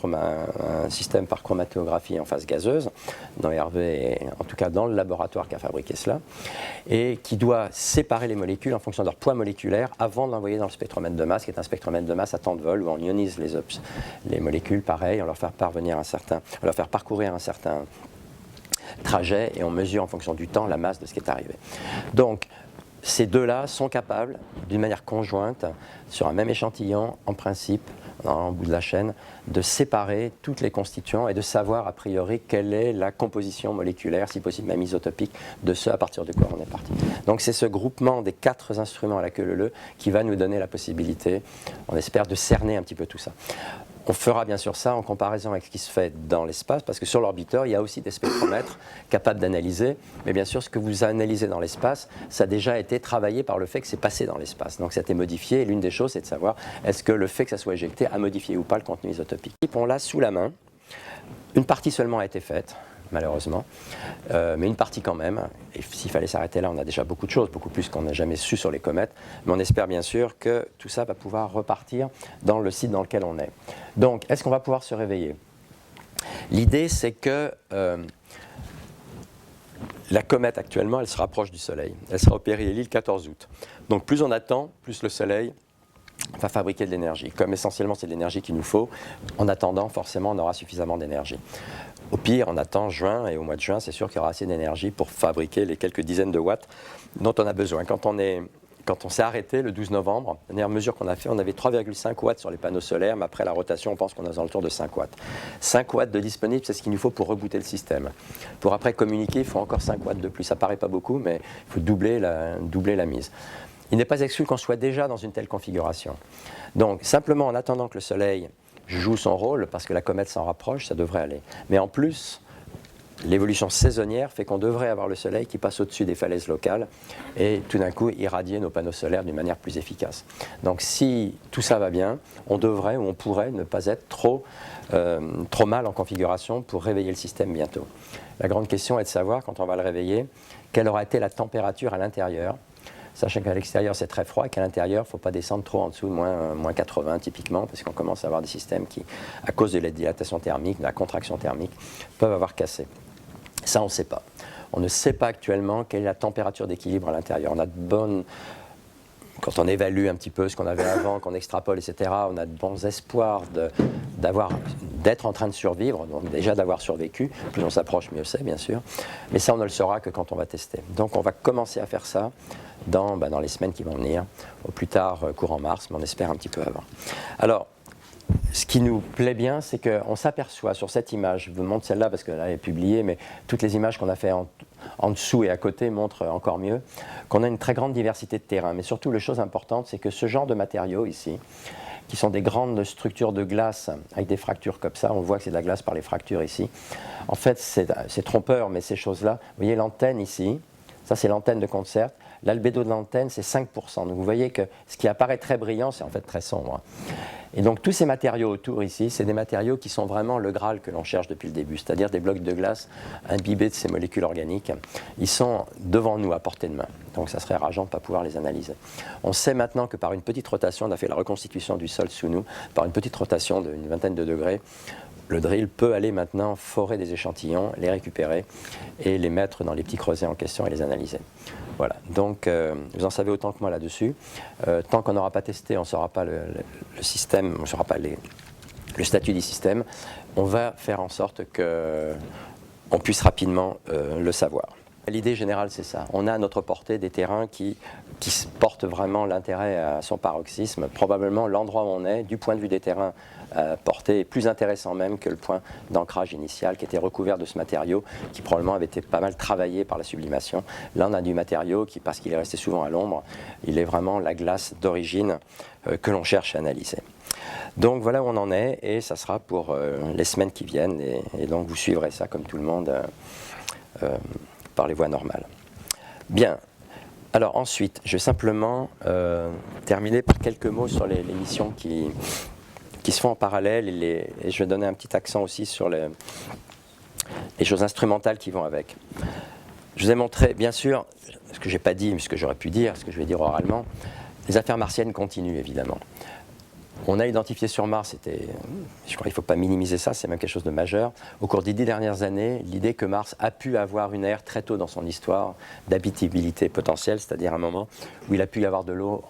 système par chromatographie en phase gazeuse, dans Hervé, en tout cas dans le laboratoire qui a fabriqué cela, et qui doit séparer les molécules en fonction de leur poids moléculaire avant de l'envoyer dans le spectromètre de masse, qui est un spectromètre de masse à temps de vol, où on ionise les molécules, pareil, on leur fait parcourir un certain trajet, et on mesure en fonction du temps la masse de ce qui est arrivé. Donc, ces deux-là sont capables, d'une manière conjointe, sur un même échantillon, en principe, en bout de la chaîne, de séparer toutes les constituants et de savoir a priori quelle est la composition moléculaire, si possible même isotopique, de ce à partir de quoi on est parti. Donc c'est ce groupement des 4 instruments à la queue leu-leu qui va nous donner la possibilité, on espère, de cerner un petit peu tout ça. On fera bien sûr ça en comparaison avec ce qui se fait dans l'espace, parce que sur l'orbiteur, il y a aussi des spectromètres capables d'analyser, mais bien sûr, ce que vous analysez dans l'espace, ça a déjà été travaillé par le fait que c'est passé dans l'espace. Donc ça a été modifié, et l'une des choses, c'est de savoir est-ce que le fait que ça soit éjecté a modifié ou pas le contenu isotopique. On l'a sous la main, une partie seulement a été faite, malheureusement, mais une partie quand même. Et s'il fallait s'arrêter là, on a déjà beaucoup de choses, beaucoup plus qu'on n'a jamais su sur les comètes, mais on espère bien sûr que tout ça va pouvoir repartir dans le site dans lequel on est. Donc, est-ce qu'on va pouvoir se réveiller? L'idée, c'est que la comète actuellement, elle se rapproche du Soleil. Elle sera au périhélie le 14 août. Donc plus on attend, plus le Soleil va fabriquer de l'énergie. Comme essentiellement c'est de l'énergie qu'il nous faut, en attendant, forcément, on aura suffisamment d'énergie. Au pire, on attend juin, et au mois de juin, c'est sûr qu'il y aura assez d'énergie pour fabriquer les quelques dizaines de watts dont on a besoin. Quand on s'est arrêté le 12 novembre, la dernière mesure qu'on a fait, on avait 3,5 watts sur les panneaux solaires, mais après la rotation, on pense qu'on a dans le tour de 5 watts. 5 watts de disponible, c'est ce qu'il nous faut pour rebooter le système. Pour après communiquer, il faut encore 5 watts de plus. Ça paraît pas beaucoup, mais il faut doubler la mise. Il n'est pas exclu qu'on soit déjà dans une telle configuration. Donc, simplement en attendant que le Soleil joue son rôle, parce que la comète s'en rapproche, ça devrait aller. Mais en plus, l'évolution saisonnière fait qu'on devrait avoir le soleil qui passe au-dessus des falaises locales et tout d'un coup irradier nos panneaux solaires d'une manière plus efficace. Donc si tout ça va bien, on devrait ou on pourrait ne pas être trop mal en configuration pour réveiller le système bientôt. La grande question est de savoir, quand on va le réveiller, quelle aura été la température à l'intérieur, sachant qu'à l'extérieur c'est très froid et qu'à l'intérieur il ne faut pas descendre trop en dessous de moins 80 typiquement, parce qu'on commence à avoir des systèmes qui, à cause de la dilatation thermique, de la contraction thermique, peuvent avoir cassé. Ça on ne sait pas. On ne sait pas actuellement quelle est la température d'équilibre à l'intérieur. On a de bonnes... Quand on évalue un petit peu ce qu'on avait avant, qu'on extrapole, etc., on a de bons espoirs d'être en train de survivre, donc déjà d'avoir survécu. Plus on s'approche, mieux c'est, bien sûr. Mais ça, on ne le saura que quand on va tester. Donc on va commencer à faire ça dans les semaines qui vont venir, au plus tard courant mars, mais on espère un petit peu avant. Alors, ce qui nous plaît bien, c'est qu'on s'aperçoit sur cette image, je vous montre celle-là parce qu'elle est publiée, mais toutes les images qu'on a fait en dessous et à côté montrent encore mieux, qu'on a une très grande diversité de terrains. Mais surtout, la chose importante, c'est que ce genre de matériaux ici, qui sont des grandes structures de glace avec des fractures comme ça, on voit que c'est de la glace par les fractures ici. En fait, c'est trompeur, mais ces choses-là, vous voyez l'antenne ici, ça c'est l'antenne de concert. L'albédo de l'antenne, c'est 5%. Donc vous voyez que ce qui apparaît très brillant, c'est en fait très sombre. Et donc tous ces matériaux autour ici, c'est des matériaux qui sont vraiment le Graal que l'on cherche depuis le début, c'est-à-dire des blocs de glace imbibés de ces molécules organiques. Ils sont devant nous, à portée de main. Donc ça serait rageant de ne pas pouvoir les analyser. On sait maintenant que par une petite rotation, on a fait la reconstitution du sol sous nous, par une petite rotation d'une vingtaine de degrés, le drill peut aller maintenant forer des échantillons, les récupérer et les mettre dans les petits creusets en question et les analyser. Voilà, donc vous en savez autant que moi là-dessus. Tant qu'on n'aura pas testé, on ne saura pas le système, on ne saura pas le statut du système. On va faire en sorte qu'on puisse rapidement le savoir. L'idée générale, c'est ça. On a à notre portée des terrains qui portent vraiment l'intérêt à son paroxysme. Probablement l'endroit où on est, du point de vue des terrains portés, est plus intéressant même que le point d'ancrage initial qui était recouvert de ce matériau qui probablement avait été pas mal travaillé par la sublimation. Là, on a du matériau qui, parce qu'il est resté souvent à l'ombre, il est vraiment la glace d'origine que l'on cherche à analyser. Donc voilà où on en est et ça sera pour les semaines qui viennent et donc vous suivrez ça comme tout le monde par les voies normales. Bien. Alors ensuite, je vais simplement terminer par quelques mots sur les missions qui se font en parallèle et je vais donner un petit accent aussi sur les choses instrumentales qui vont avec. Je vous ai montré, bien sûr, ce que je n'ai pas dit, mais ce que j'aurais pu dire, ce que je vais dire oralement, les affaires martiennes continuent évidemment. On a identifié sur Mars, je crois qu'il ne faut pas minimiser ça, c'est même quelque chose de majeur. Au cours des 10 dernières années, l'idée que Mars a pu avoir une ère très tôt dans son histoire d'habitabilité potentielle, c'est-à-dire un moment où il a pu y avoir de l'eau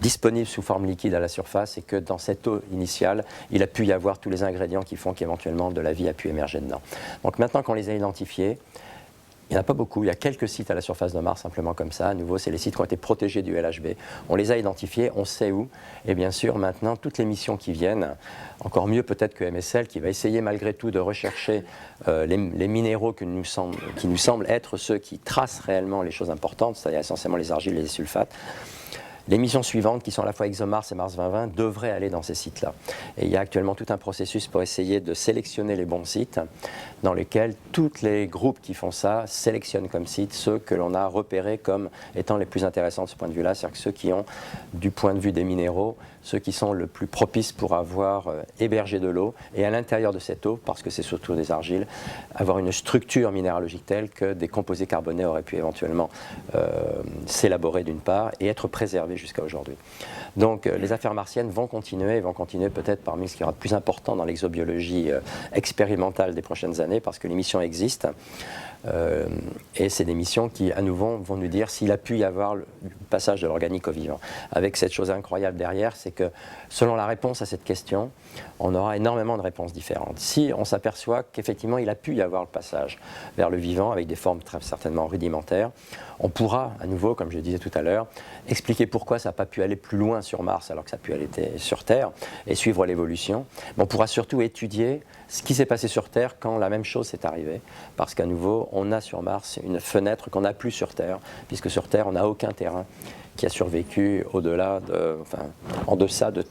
disponible sous forme liquide à la surface et que dans cette eau initiale, il a pu y avoir tous les ingrédients qui font qu'éventuellement de la vie a pu émerger dedans. Donc maintenant qu'on les a identifiés, il n'y en a pas beaucoup, il y a quelques sites à la surface de Mars, simplement comme ça. À nouveau, c'est les sites qui ont été protégés du LHB. On les a identifiés, on sait où. Et bien sûr, maintenant, toutes les missions qui viennent, encore mieux peut-être que MSL, qui va essayer malgré tout de rechercher les minéraux qui nous semblent être ceux qui tracent réellement les choses importantes, c'est-à-dire essentiellement les argiles et les sulfates. Les missions suivantes, qui sont à la fois ExoMars et Mars 2020, devraient aller dans ces sites-là. Et il y a actuellement tout un processus pour essayer de sélectionner les bons sites, dans lesquels tous les groupes qui font ça sélectionnent comme sites ceux que l'on a repérés comme étant les plus intéressants de ce point de vue-là, c'est-à-dire que ceux qui ont, du point de vue des minéraux, ceux qui sont le plus propices pour avoir hébergé de l'eau, et à l'intérieur de cette eau, parce que c'est surtout des argiles, avoir une structure minéralogique telle que des composés carbonés auraient pu éventuellement s'élaborer d'une part, et être préservés jusqu'à aujourd'hui. Donc les affaires martiennes vont continuer peut-être parmi ce qui aura de plus important dans l'exobiologie expérimentale des prochaines années, parce que les missions existent. Et c'est des missions qui, à nouveau, vont nous dire s'il a pu y avoir le passage de l'organique au vivant. Avec cette chose incroyable derrière, c'est que selon la réponse à cette question, on aura énormément de réponses différentes. Si on s'aperçoit qu'effectivement il a pu y avoir le passage vers le vivant avec des formes très certainement rudimentaires, on pourra, à nouveau, comme je le disais tout à l'heure, expliquer pourquoi ça n'a pas pu aller plus loin sur Mars alors que ça a pu aller sur Terre et suivre l'évolution. Mais on pourra surtout étudier ce qui s'est passé sur Terre quand la même chose s'est arrivée, parce qu'à nouveau, on a sur Mars une fenêtre qu'on n'a plus sur Terre, puisque sur Terre, on n'a aucun terrain qui a survécu en deçà de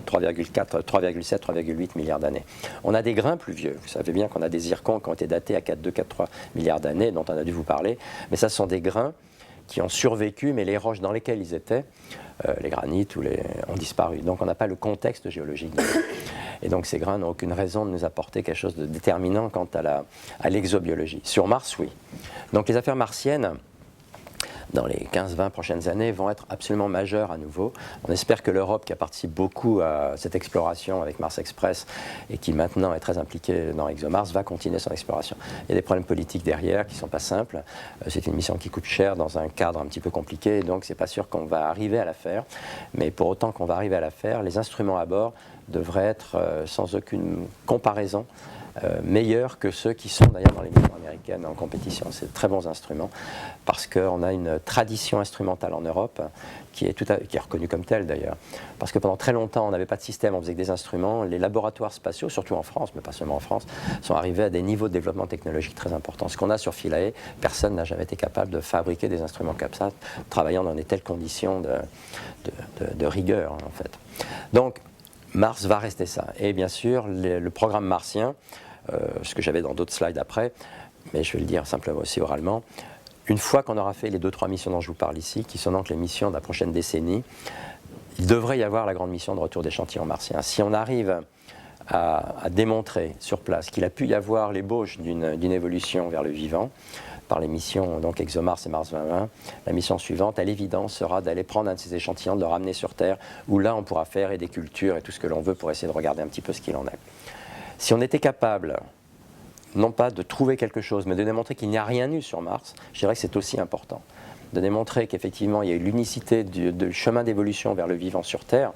3,4, 3,7, 3,8 milliards d'années. On a des grains plus vieux. Vous savez bien qu'on a des zircons qui ont été datés à 4,2, 4,3 milliards d'années, dont on a dû vous parler. Mais ça, ce sont des grains qui ont survécu, mais les roches dans lesquelles ils étaient, les granites, ont disparu. Donc on n'a pas le contexte géologique. Et donc ces grains n'ont aucune raison de nous apporter quelque chose de déterminant quant à l'exobiologie. Sur Mars, oui. Donc les affaires martiennes, dans les 15-20 prochaines années, vont être absolument majeures à nouveau. On espère que l'Europe, qui a participé beaucoup à cette exploration avec Mars Express et qui maintenant est très impliquée dans ExoMars, va continuer son exploration. Il y a des problèmes politiques derrière qui ne sont pas simples. C'est une mission qui coûte cher dans un cadre un petit peu compliqué, donc c'est pas sûr qu'on va arriver à la faire. Mais pour autant qu'on va arriver à la faire, les instruments à bord devraient être sans aucune comparaison meilleurs que ceux qui sont d'ailleurs dans les missions américaines en compétition. C'est de très bons instruments parce qu'on a une tradition instrumentale en Europe qui est reconnue comme telle d'ailleurs. Parce que pendant très longtemps, on n'avait pas de système, on faisait que des instruments. Les laboratoires spatiaux, surtout en France, mais pas seulement en France, sont arrivés à des niveaux de développement technologique très importants. Ce qu'on a sur Philae, personne n'a jamais été capable de fabriquer des instruments comme ça, travaillant dans des telles conditions de rigueur, en fait. Donc, Mars va rester ça. Et bien sûr, le programme martien, ce que j'avais dans d'autres slides après, mais je vais le dire simplement aussi oralement, une fois qu'on aura fait les 2-3 missions dont je vous parle ici, qui sont donc les missions de la prochaine décennie, il devrait y avoir la grande mission de retour d'échantillons martiens. Si on arrive à démontrer sur place qu'il a pu y avoir l'ébauche d'une évolution vers le vivant, par les missions donc ExoMars et Mars 2020, la mission suivante, à l'évidence, sera d'aller prendre un de ces échantillons, de le ramener sur Terre, où là on pourra faire des cultures et tout ce que l'on veut pour essayer de regarder un petit peu ce qu'il en est. Si on était capable, non pas de trouver quelque chose, mais de démontrer qu'il n'y a rien eu sur Mars, je dirais que c'est aussi important. De démontrer qu'effectivement il y a eu l'unicité du chemin d'évolution vers le vivant sur Terre,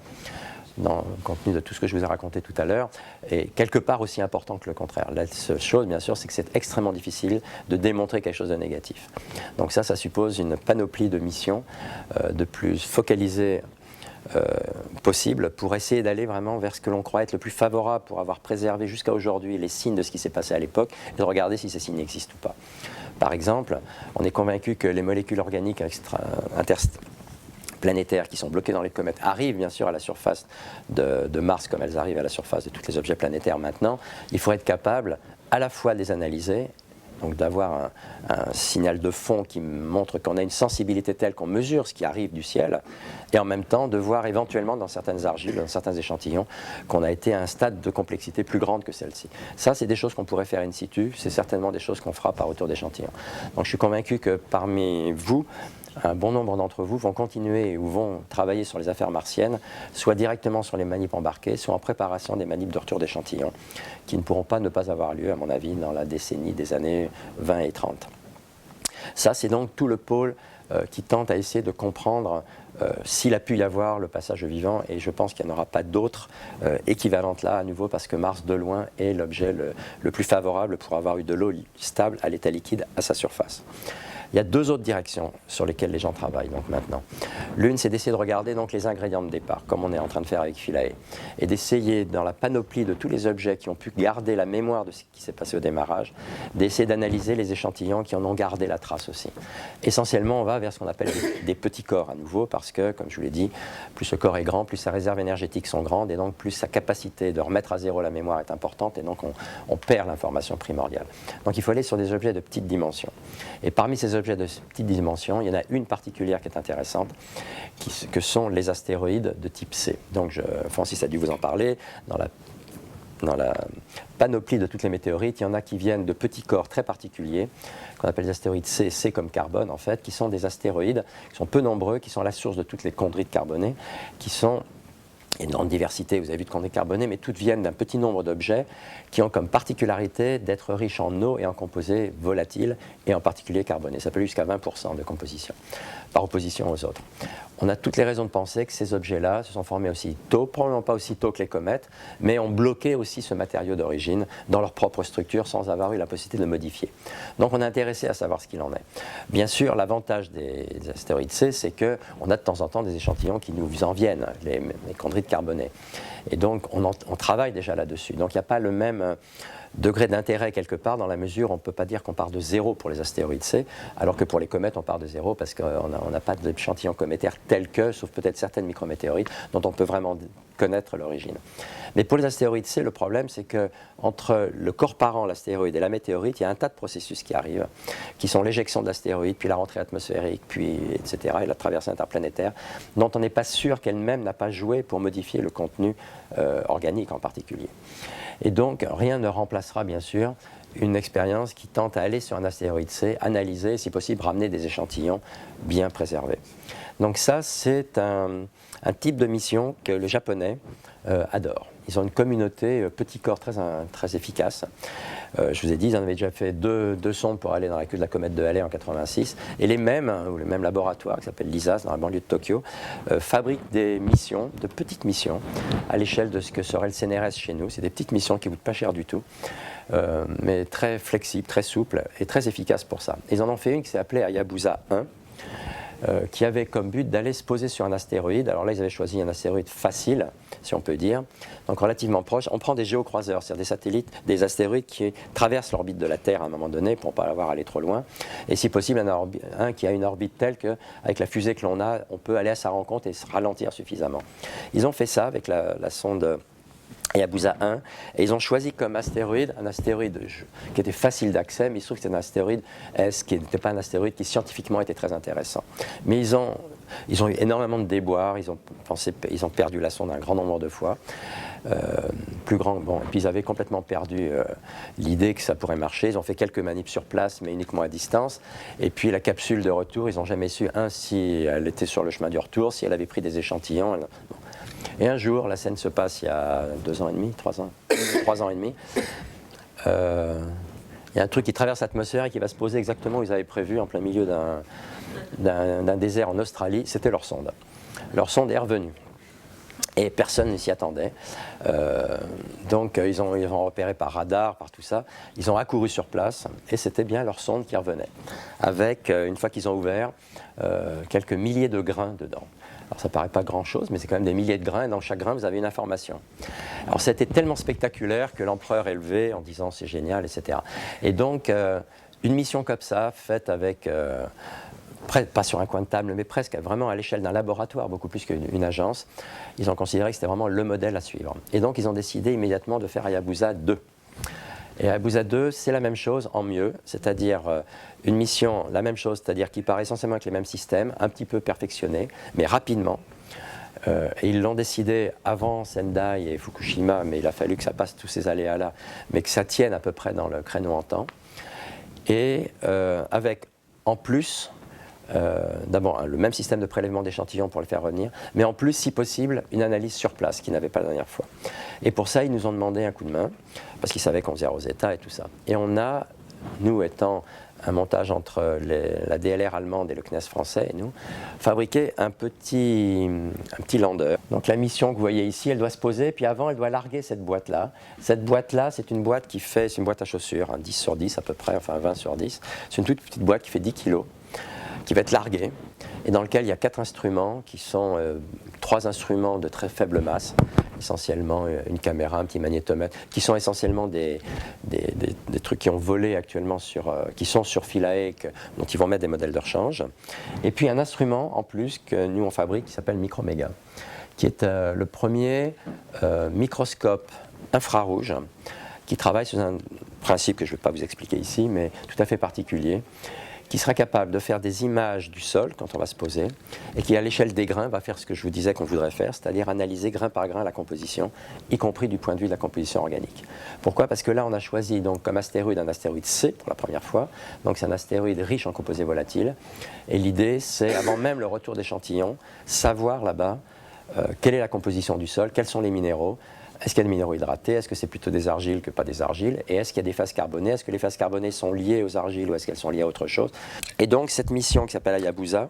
dans le contenu de tout ce que je vous ai raconté tout à l'heure, est quelque part aussi important que le contraire. La seule chose, bien sûr, c'est que c'est extrêmement difficile de démontrer quelque chose de négatif. Donc ça suppose une panoplie de missions de plus focalisées possible pour essayer d'aller vraiment vers ce que l'on croit être le plus favorable pour avoir préservé jusqu'à aujourd'hui les signes de ce qui s'est passé à l'époque et de regarder si ces signes existent ou pas. Par exemple, on est convaincu que les molécules organiques planétaires qui sont bloquées dans les comètes arrivent bien sûr à la surface de Mars comme elles arrivent à la surface de tous les objets planétaires maintenant. Il faut être capable à la fois de les analyser, donc d'avoir un signal de fond qui montre qu'on a une sensibilité telle qu'on mesure ce qui arrive du ciel, et en même temps de voir éventuellement dans certaines argiles, dans certains échantillons, qu'on a été à un stade de complexité plus grande que celle-ci. Ça, c'est des choses qu'on pourrait faire in situ, c'est certainement des choses qu'on fera par retour d'échantillons. Donc je suis convaincu que parmi vous, un bon nombre d'entre vous vont continuer ou vont travailler sur les affaires martiennes, soit directement sur les manips embarquées, soit en préparation des manips de retour d'échantillons, qui ne pourront pas ne pas avoir lieu, à mon avis, dans la décennie des années 20 et 30. Ça, c'est donc tout le pôle qui tente à essayer de comprendre s'il a pu y avoir le passage au vivant, et je pense qu'il n'y en aura pas d'autres équivalentes là, à nouveau, parce que Mars, de loin, est l'objet le plus favorable pour avoir eu de l'eau stable à l'état liquide à sa surface. Il y a deux autres directions sur lesquelles les gens travaillent donc maintenant. L'une, c'est d'essayer de regarder donc les ingrédients de départ, comme on est en train de faire avec Philae, et d'essayer, dans la panoplie de tous les objets qui ont pu garder la mémoire de ce qui s'est passé au démarrage, d'essayer d'analyser les échantillons qui en ont gardé la trace aussi. Essentiellement, on va vers ce qu'on appelle des petits corps à nouveau, parce que, comme je vous l'ai dit, plus le corps est grand, plus sa réserve énergétique sont grandes, et donc plus sa capacité de remettre à zéro la mémoire est importante, et donc on perd l'information primordiale. Donc il faut aller sur des objets de petite dimension. Et parmi ces objets de petite dimension, il y en a une particulière qui est intéressante, que sont les astéroïdes de type C. Donc Francis a dû vous en parler, dans la panoplie de toutes les météorites, il y en a qui viennent de petits corps très particuliers, qu'on appelle les astéroïdes C, C comme carbone en fait, qui sont des astéroïdes qui sont peu nombreux, qui sont la source de toutes les chondrites carbonées, qui sont une grande diversité, vous avez vu de chondrites carbonées, mais toutes viennent d'un petit nombre d'objets qui ont comme particularité d'être riches en eau et en composés volatiles, et en particulier carbonés. Ça peut aller jusqu'à 20% de composition, par opposition aux autres. On a toutes les raisons de penser que ces objets-là se sont formés aussi tôt, probablement pas aussi tôt que les comètes, mais ont bloqué aussi ce matériau d'origine dans leur propre structure sans avoir eu la possibilité de le modifier. Donc on est intéressé à savoir ce qu'il en est. Bien sûr, l'avantage des astéroïdes C, c'est qu'on a de temps en temps des échantillons qui nous en viennent, les chondrites carbonées. Et donc on travaille déjà là-dessus. Donc il n'y a pas le même degré d'intérêt quelque part, dans la mesure où on ne peut pas dire qu'on part de zéro pour les astéroïdes C, alors que pour les comètes, on part de zéro parce qu'on n'a pas d'échantillon cométaire tel que, sauf peut-être certaines micrométéorites, dont on peut vraiment connaître l'origine. Mais pour les astéroïdes C, le problème, c'est qu'entre le corps parent, l'astéroïde, et la météorite, il y a un tas de processus qui arrivent, qui sont l'éjection de l'astéroïde, puis la rentrée atmosphérique, puis etc., et la traversée interplanétaire, dont on n'est pas sûr qu'elle-même n'a pas joué pour modifier le contenu organique en particulier. Et donc, rien ne remplacera, bien sûr, une expérience qui tente à aller sur un astéroïde C, analyser, si possible, ramener des échantillons bien préservés. Donc ça, c'est un type de mission que les Japonais adorent. Ils ont une communauté petit corps très efficace. Je vous ai dit, ils en avaient déjà fait deux sondes pour aller dans la queue de la comète de Halley en 86. Et les mêmes, ou le même laboratoire qui s'appelle l'ISAS dans la banlieue de Tokyo, fabriquent des missions, de petites missions, à l'échelle de ce que serait le CNRS chez nous. C'est des petites missions qui ne coûtent pas cher du tout, mais très flexibles, très souples et très efficaces pour ça. Ils en ont fait une qui s'est appelée Hayabusa 1. Qui avait comme but d'aller se poser sur un astéroïde. Alors là, ils avaient choisi un astéroïde facile, si on peut dire, donc relativement proche. On prend des géocroiseurs, c'est-à-dire des satellites, des astéroïdes qui traversent l'orbite de la Terre à un moment donné pour ne pas l'avoir aller trop loin. Et si possible, un qui a une orbite telle qu'avec la fusée que l'on a, on peut aller à sa rencontre et se ralentir suffisamment. Ils ont fait ça avec la sonde Hayabusa 1, et ils ont choisi comme astéroïde un astéroïde qui était facile d'accès, mais il se trouve que c'était un astéroïde S, qui n'était pas un astéroïde qui scientifiquement était très intéressant. Mais ils ont eu énormément de déboires, ils ont perdu la sonde un grand nombre de fois. Plus grand, bon, et puis ils avaient complètement perdu l'idée que ça pourrait marcher. Ils ont fait quelques manips sur place, mais uniquement à distance. Et puis la capsule de retour, ils n'ont jamais su, si elle était sur le chemin du retour, si elle avait pris des échantillons. Bon. Et un jour, la scène se passe il y a 2 ans et demi, 3 ans et demi. Il y a un truc qui traverse l'atmosphère et qui va se poser exactement où ils avaient prévu, en plein milieu d'un désert en Australie. C'était leur sonde. Leur sonde est revenue. Et personne ne s'y attendait. Donc ils ont repéré par radar, par tout ça. Ils ont accouru sur place et c'était bien leur sonde qui revenait. Avec, une fois qu'ils ont ouvert, quelques milliers de grains dedans. Alors ça ne paraît pas grand-chose, mais c'est quand même des milliers de grains, et dans chaque grain, vous avez une information. Alors c'était tellement spectaculaire que l'empereur est levé en disant c'est génial, etc. Et donc, une mission comme ça, faite avec, pas sur un coin de table, mais presque vraiment à l'échelle d'un laboratoire, beaucoup plus qu'une agence, ils ont considéré que c'était vraiment le modèle à suivre. Et donc ils ont décidé immédiatement de faire Hayabusa 2. Et Hayabusa 2, c'est la même chose en mieux, c'est-à-dire une mission, la même chose, c'est-à-dire qui part essentiellement avec les mêmes systèmes, un petit peu perfectionnés, mais rapidement. Et ils l'ont décidé avant Sendai et Fukushima, mais il a fallu que ça passe tous ces aléas-là, mais que ça tienne à peu près dans le créneau en temps. Et avec, en plus, d'abord le même système de prélèvement d'échantillons pour les faire revenir, mais en plus, si possible, une analyse sur place, qu'ils n'avaient pas la dernière fois. Et pour ça, ils nous ont demandé un coup de main, parce qu'ils savaient qu'on faisait Rosetta et tout ça. Et on a, nous étant un montage entre la DLR allemande et le CNES français et nous, fabriqué un petit lander. Donc la mission que vous voyez ici, elle doit se poser, puis avant, elle doit larguer cette boîte-là. Cette boîte-là, c'est une boîte c'est une boîte à chaussures, 10 sur 10 à peu près, enfin 20 sur 10. C'est une toute petite boîte qui fait 10 kilos, qui va être larguée, et dans lequel il y a 4 instruments qui sont 3 instruments de très faible masse, essentiellement une caméra, un petit magnétomètre, qui sont essentiellement des trucs qui ont volé actuellement qui sont sur Philae, dont ils vont mettre des modèles de rechange. Et puis un instrument en plus que nous on fabrique qui s'appelle Microméga, qui est le premier microscope infrarouge qui travaille sur un principe que je ne vais pas vous expliquer ici, mais tout à fait particulier, qui sera capable de faire des images du sol quand on va se poser, et qui à l'échelle des grains va faire ce que je vous disais qu'on voudrait faire, c'est-à-dire analyser grain par grain la composition, y compris du point de vue de la composition organique. Pourquoi ? Parce que là on a choisi donc comme astéroïde un astéroïde C pour la première fois, donc c'est un astéroïde riche en composés volatiles, et l'idée c'est, avant même le retour d'échantillons, savoir là-bas quelle est la composition du sol, quels sont les minéraux. Est-ce qu'il y a des minéraux hydratés? Est-ce que c'est plutôt des argiles que pas des argiles? Et est-ce qu'il y a des phases carbonées? Est-ce que les phases carbonées sont liées aux argiles ou est-ce qu'elles sont liées à autre chose? Et donc cette mission qui s'appelle Hayabusa,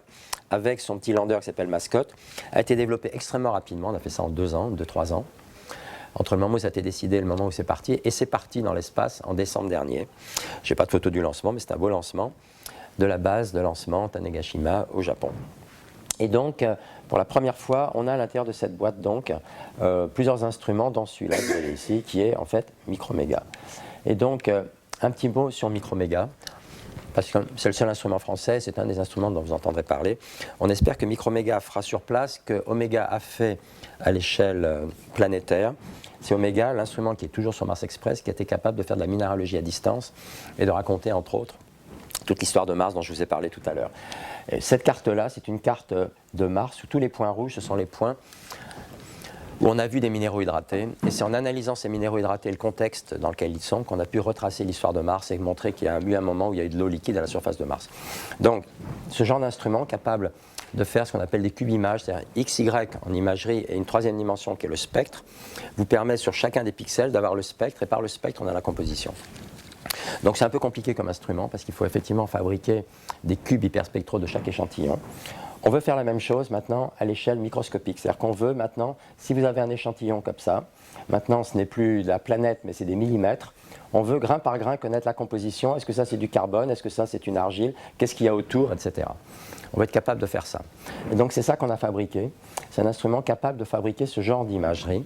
avec son petit lander qui s'appelle Mascot, a été développée extrêmement rapidement. On a fait ça en 2 ans, 2-3 ans. Entre le moment où ça a été décidé et le moment où c'est parti. Et c'est parti dans l'espace en décembre dernier. Je n'ai pas de photo du lancement, mais c'est un beau lancement de la base de lancement Tanegashima au Japon. Et donc, pour la première fois, on a à l'intérieur de cette boîte donc plusieurs instruments, dont celui-là que vous voyez ici, qui est en fait Microméga. Et donc, un petit mot sur Microméga, parce que c'est le seul instrument français, c'est un des instruments dont vous entendrez parler. On espère que Microméga fera sur place ce que Omega a fait à l'échelle planétaire. C'est Omega, l'instrument qui est toujours sur Mars Express, qui a été capable de faire de la minéralogie à distance et de raconter, entre autres, toute l'histoire de Mars dont je vous ai parlé tout à l'heure. Et cette carte-là, c'est une carte de Mars où tous les points rouges, ce sont les points où on a vu des minéraux hydratés. Et c'est en analysant ces minéraux hydratés et le contexte dans lequel ils sont qu'on a pu retracer l'histoire de Mars et montrer qu'il y a eu un moment où il y a eu de l'eau liquide à la surface de Mars. Donc, ce genre d'instrument capable de faire ce qu'on appelle des cubes images, c'est-à-dire XY en imagerie et une troisième dimension qui est le spectre, vous permet sur chacun des pixels d'avoir le spectre, et par le spectre, on a la composition. Donc c'est un peu compliqué comme instrument parce qu'il faut effectivement fabriquer des cubes hyperspectraux de chaque échantillon. On veut faire la même chose maintenant à l'échelle microscopique. C'est-à-dire qu'on veut maintenant, si vous avez un échantillon comme ça, maintenant ce n'est plus la planète mais c'est des millimètres, on veut grain par grain connaître la composition. Est-ce que ça c'est du carbone? Est-ce que ça c'est une argile? Qu'est-ce qu'il y a autour? Etc. On va être capable de faire ça. Et donc c'est ça qu'on a fabriqué. C'est un instrument capable de fabriquer ce genre d'imagerie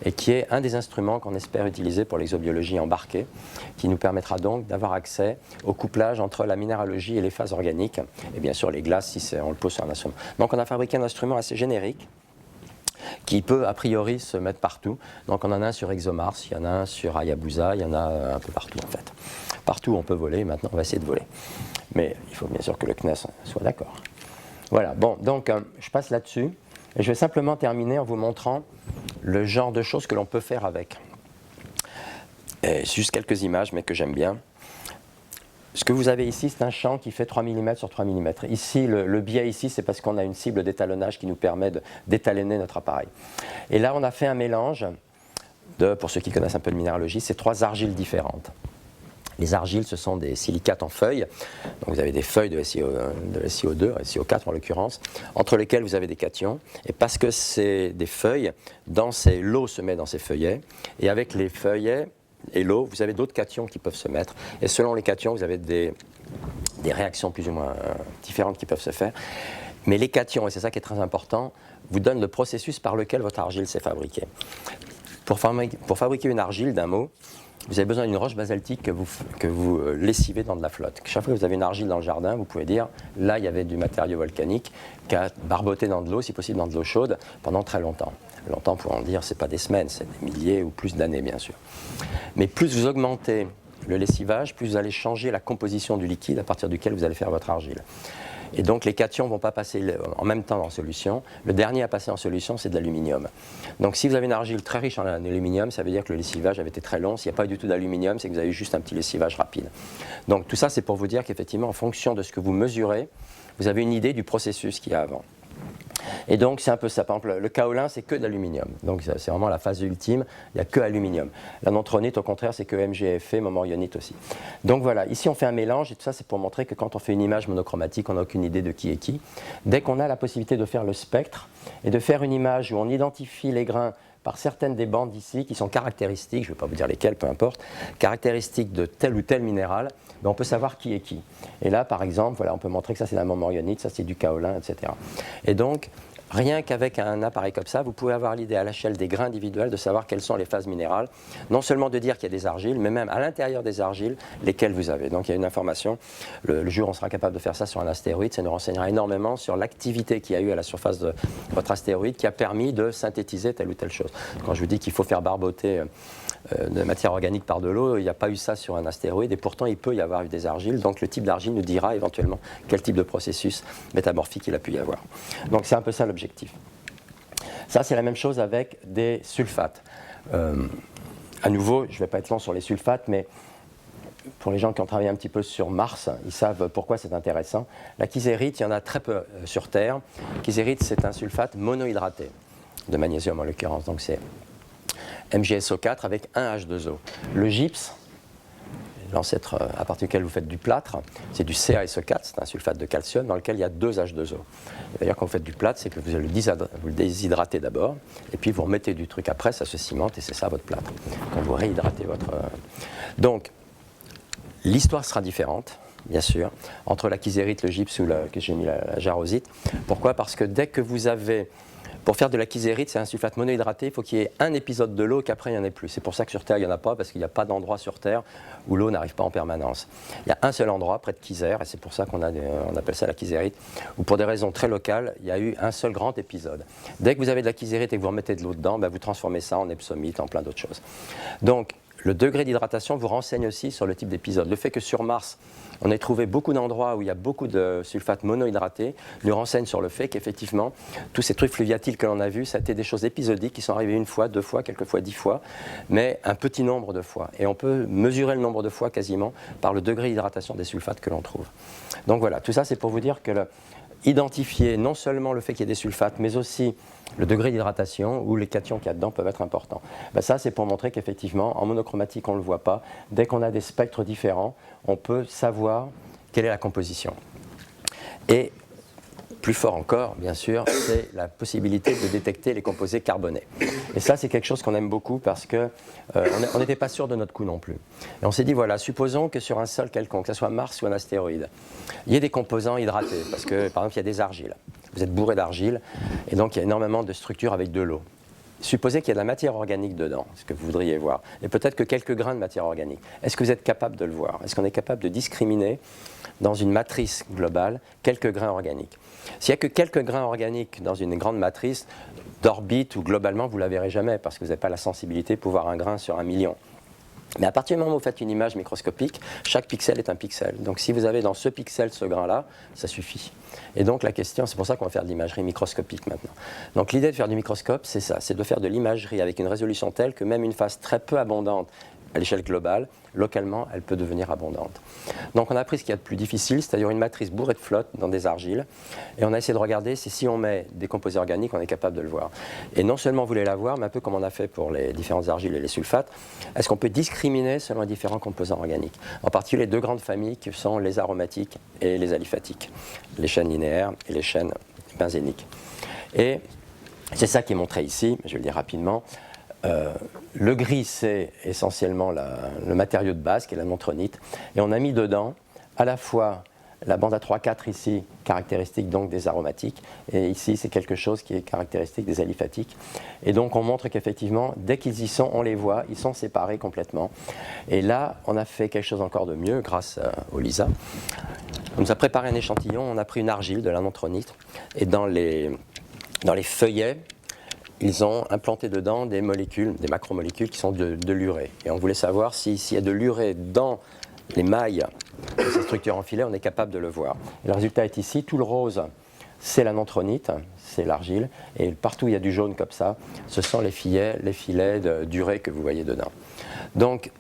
et qui est un des instruments qu'on espère utiliser pour l'exobiologie embarquée, qui nous permettra donc d'avoir accès au couplage entre la minéralogie et les phases organiques, et bien sûr les glaces si on le pose sur un instrument. Donc on a fabriqué un instrument assez générique qui peut a priori se mettre partout. Donc on en a un sur ExoMars, il y en a un sur Hayabusa, il y en a un peu partout en fait. Partout on peut voler, maintenant on va essayer de voler. Mais il faut bien sûr que le CNES soit d'accord. Voilà, bon, donc je passe là-dessus. Et je vais simplement terminer en vous montrant le genre de choses que l'on peut faire avec. Et juste quelques images, mais que j'aime bien. Ce que vous avez ici, c'est un champ qui fait 3 mm sur 3 mm. Ici, le biais ici, c'est parce qu'on a une cible d'étalonnage qui nous permet d'étalonner notre appareil. Et là, on a fait un mélange de, pour ceux qui connaissent un peu de minéralogie, c'est 3 argiles différentes. Les argiles, ce sont des silicates en feuilles. Donc vous avez des feuilles de SiO2, SiO4 en l'occurrence, entre lesquelles vous avez des cations. Et parce que c'est des feuilles, l'eau se met dans ces feuillets. Et avec les feuillets et l'eau, vous avez d'autres cations qui peuvent se mettre. Et selon les cations, vous avez des réactions plus ou moins différentes qui peuvent se faire. Mais les cations, et c'est ça qui est très important, vous donnent le processus par lequel votre argile s'est fabriquée. Pour fabriquer une argile, d'un mot, vous avez besoin d'une roche basaltique que vous lessivez dans de la flotte. Chaque fois que vous avez une argile dans le jardin, vous pouvez dire, là il y avait du matériau volcanique qui a barboté dans de l'eau, si possible dans de l'eau chaude, pendant très longtemps. Longtemps pour en dire, ce n'est pas des semaines, c'est des milliers ou plus d'années bien sûr. Mais plus vous augmentez le lessivage, plus vous allez changer la composition du liquide à partir duquel vous allez faire votre argile. Et donc les cations ne vont pas passer en même temps en solution. Le dernier à passer en solution, c'est de l'aluminium. Donc si vous avez une argile très riche en aluminium, ça veut dire que le lessivage avait été très long. S'il n'y a pas du tout d'aluminium, c'est que vous avez juste un petit lessivage rapide. Donc tout ça, c'est pour vous dire qu'effectivement, en fonction de ce que vous mesurez, vous avez une idée du processus qu'il y a avant. Et donc c'est un peu ça. Par exemple, le kaolin, c'est que d'aluminium. Donc c'est vraiment la phase ultime, il n'y a que aluminium. La nontronite, au contraire, c'est que MgFe, momorionite aussi. Donc voilà, ici on fait un mélange, et tout ça c'est pour montrer que quand on fait une image monochromatique, on n'a aucune idée de qui est qui. Dès qu'on a la possibilité de faire le spectre, et de faire une image où on identifie les grains par certaines des bandes ici qui sont caractéristiques, je ne vais pas vous dire lesquelles, peu importe, caractéristiques de tel ou tel minéral, ben on peut savoir qui est qui. Et là, par exemple, voilà, on peut montrer que ça c'est la momorionite, ça c'est du kaolin, etc. Et donc, rien qu'avec un appareil comme ça, vous pouvez avoir l'idée à l'échelle des grains individuels de savoir quelles sont les phases minérales, non seulement de dire qu'il y a des argiles, mais même à l'intérieur des argiles, lesquelles vous avez. Donc il y a une information, le jour où on sera capable de faire ça sur un astéroïde, ça nous renseignera énormément sur l'activité qu'il y a eu à la surface de votre astéroïde qui a permis de synthétiser telle ou telle chose. Quand je vous dis qu'il faut faire barboter de matière organique par de l'eau, il n'y a pas eu ça sur un astéroïde, et pourtant il peut y avoir eu des argiles, donc le type d'argile nous dira éventuellement quel type de processus métamorphique il a pu y avoir. Donc c'est un peu ça l'objectif. Ça c'est la même chose avec des sulfates. À nouveau, je ne vais pas être long sur les sulfates, mais pour les gens qui ont travaillé un petit peu sur Mars, ils savent pourquoi c'est intéressant. La kysérite, il y en a très peu sur Terre. Kysérite, c'est un sulfate monohydraté, de magnésium en l'occurrence, donc c'est MgSO4 avec un H2O. Le gypse, l'ancêtre à partir duquel vous faites du plâtre, c'est du CaSO4, c'est un sulfate de calcium dans lequel il y a 2 H2O. D'ailleurs, quand vous faites du plâtre, c'est que vous le déshydratez d'abord, et puis vous remettez du truc après, ça se cimente, et c'est ça votre plâtre. Quand vous réhydratez votre... Donc, l'histoire sera différente, bien sûr, entre la kysérite, le gypse ou que j'ai mis la jarosite. Pourquoi? Parce que dès que vous avez Pour faire de la kysérite, c'est un sulfate monohydraté, il faut qu'il y ait un épisode de l'eau qu'après il n'y en ait plus. C'est pour ça que sur Terre, il n'y en a pas, parce qu'il n'y a pas d'endroit sur Terre où l'eau n'arrive pas en permanence. Il y a un seul endroit, près de Kyser, et c'est pour ça qu'on appelle ça la kysérite, où pour des raisons très locales, il y a eu un seul grand épisode. Dès que vous avez de la kysérite et que vous remettez de l'eau dedans, vous transformez ça en epsomite, en plein d'autres choses. Donc, le degré d'hydratation vous renseigne aussi sur le type d'épisode. Le fait que sur Mars, on ait trouvé beaucoup d'endroits où il y a beaucoup de sulfates monohydratés nous renseigne sur le fait qu'effectivement, tous ces trucs fluviatiles que l'on a vus, ça a été des choses épisodiques qui sont arrivées une fois, 2 fois, quelquefois 10 fois, mais un petit nombre de fois. Et on peut mesurer le nombre de fois quasiment par le degré d'hydratation des sulfates que l'on trouve. Donc voilà, tout ça c'est pour vous dire que identifier non seulement le fait qu'il y ait des sulfates, mais aussi le degré d'hydratation ou les cations qu'il y a dedans peuvent être importants. Ça, c'est pour montrer qu'effectivement, en monochromatique, on ne le voit pas. Dès qu'on a des spectres différents, on peut savoir quelle est la composition. Et plus fort encore, bien sûr, c'est la possibilité de détecter les composés carbonés. Et ça, c'est quelque chose qu'on aime beaucoup parce qu'on n'était pas sûr de notre coup non plus. Et on s'est dit, voilà, supposons que sur un sol quelconque, que ce soit Mars ou un astéroïde, il y ait des composants hydratés, parce que, par exemple, il y a des argiles. Vous êtes bourré d'argile, et donc il y a énormément de structures avec de l'eau. Supposez qu'il y a de la matière organique dedans, ce que vous voudriez voir, et peut-être que quelques grains de matière organique. Est-ce que vous êtes capable de le voir? Est-ce qu'on est capable de discriminer dans une matrice globale quelques grains organiques? S'il n'y a que quelques grains organiques dans une grande matrice d'orbite ou globalement, vous ne la verrez jamais parce que vous n'avez pas la sensibilité pour voir un grain sur 1 million. Mais à partir du moment où vous faites une image microscopique, chaque pixel est un pixel. Donc si vous avez dans ce pixel ce grain-là, ça suffit. Et donc la question, c'est pour ça qu'on va faire de l'imagerie microscopique maintenant. Donc l'idée de faire du microscope, c'est ça, c'est de faire de l'imagerie avec une résolution telle que même une phase très peu abondante à l'échelle globale, localement, elle peut devenir abondante. Donc on a pris ce qu'il y a de plus difficile, c'est-à-dire une matrice bourrée de flotte dans des argiles, et on a essayé de regarder si on met des composés organiques, on est capable de le voir. Et non seulement vous voulez la voir, mais un peu comme on a fait pour les différentes argiles et les sulfates, est-ce qu'on peut discriminer selon les différents composants organiques? En particulier les 2 grandes familles qui sont les aromatiques et les aliphatiques, les chaînes linéaires et les chaînes benzéniques. Et c'est ça qui est montré ici, je vais le dire rapidement. Le gris, c'est essentiellement le matériau de base, qui est la nontronite. Et on a mis dedans à la fois la bande A3,4 ici, caractéristique donc des aromatiques, et ici c'est quelque chose qui est caractéristique des aliphatiques. Et donc on montre qu'effectivement, dès qu'ils y sont, on les voit, ils sont séparés complètement. Et là, on a fait quelque chose encore de mieux grâce au LISA. On nous a préparé un échantillon, on a pris une argile de la nontronite, et dans les feuillets, ils ont implanté dedans des molécules, des macromolécules qui sont de l'urée. Et on voulait savoir s'il y a de l'urée dans les mailles de ces structures en filet, on est capable de le voir. Et le résultat est ici, tout le rose, c'est la nontronite, c'est l'argile, et partout où il y a du jaune comme ça, ce sont les filets d'urée que vous voyez dedans. Donc,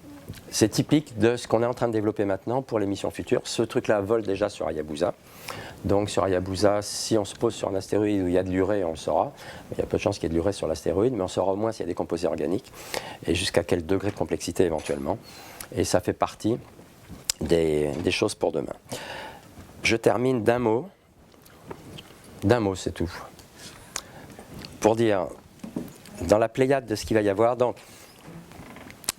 c'est typique de ce qu'on est en train de développer maintenant pour les missions futures. Ce truc-là vole déjà sur Hayabusa. Donc sur Hayabusa, si on se pose sur un astéroïde où il y a de l'urée, on le saura. Il y a peu de chances qu'il y ait de l'urée sur l'astéroïde, mais on saura au moins s'il y a des composés organiques et jusqu'à quel degré de complexité éventuellement. Et ça fait partie des choses pour demain. Je termine d'un mot. D'un mot, c'est tout. Pour dire, dans la pléiade de ce qu'il va y avoir, donc,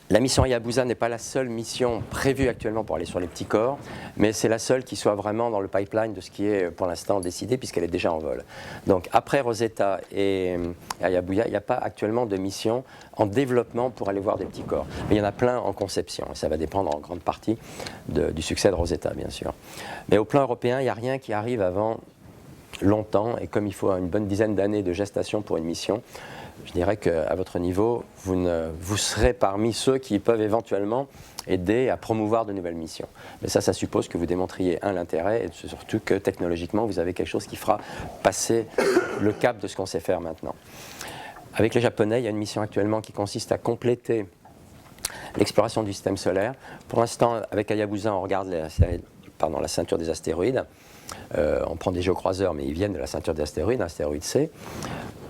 la mission Hayabusa n'est pas la seule mission prévue actuellement pour aller sur les petits corps, mais c'est la seule qui soit vraiment dans le pipeline de ce qui est pour l'instant décidé, puisqu'elle est déjà en vol. Donc après Rosetta et Hayabusa, il n'y a pas actuellement de mission en développement pour aller voir des petits corps. Mais il y en a plein en conception, et ça va dépendre en grande partie du succès de Rosetta, bien sûr. Mais au plan européen, il n'y a rien qui arrive avant longtemps, et comme il faut une bonne dizaine d'années de gestation pour une mission, je dirais qu'à votre niveau, vous serez parmi ceux qui peuvent éventuellement aider à promouvoir de nouvelles missions. Mais ça suppose que vous démontriez, l'intérêt, et surtout que technologiquement, vous avez quelque chose qui fera passer le cap de ce qu'on sait faire maintenant. Avec les Japonais, il y a une mission actuellement qui consiste à compléter l'exploration du système solaire. Pour l'instant, avec Hayabusa, on regarde la ceinture des astéroïdes. On prend des géocroiseurs, mais ils viennent de la ceinture des astéroïdes, astéroïde C.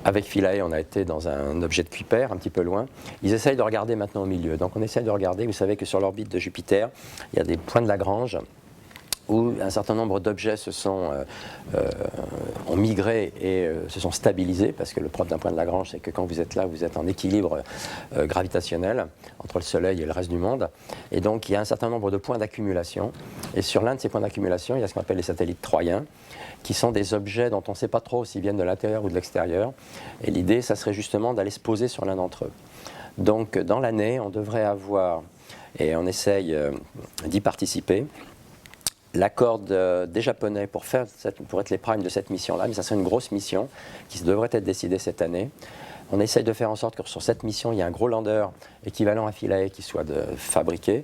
Avec Philae, on a été dans un objet de Kuiper, un petit peu loin. Ils essayent de regarder maintenant au milieu. Donc on essaye de regarder, vous savez que sur l'orbite de Jupiter, il y a des points de Lagrange où un certain nombre d'objets ont migré et se sont stabilisés, parce que le propre d'un point de Lagrange, c'est que quand vous êtes là, vous êtes en équilibre gravitationnel entre le Soleil et le reste du monde. Et donc, il y a un certain nombre de points d'accumulation. Et sur l'un de ces points d'accumulation, il y a ce qu'on appelle les satellites troyens, qui sont des objets dont on ne sait pas trop s'ils viennent de l'intérieur ou de l'extérieur. Et l'idée, ça serait justement d'aller se poser sur l'un d'entre eux. Donc, dans l'année, on devrait avoir, et on essaye d'y participer, l'accord des Japonais pour être les primes de cette mission-là, mais ça serait une grosse mission qui devrait être décidée cette année. On essaye de faire en sorte que sur cette mission, il y ait un gros lander équivalent à Philae qui soit fabriqué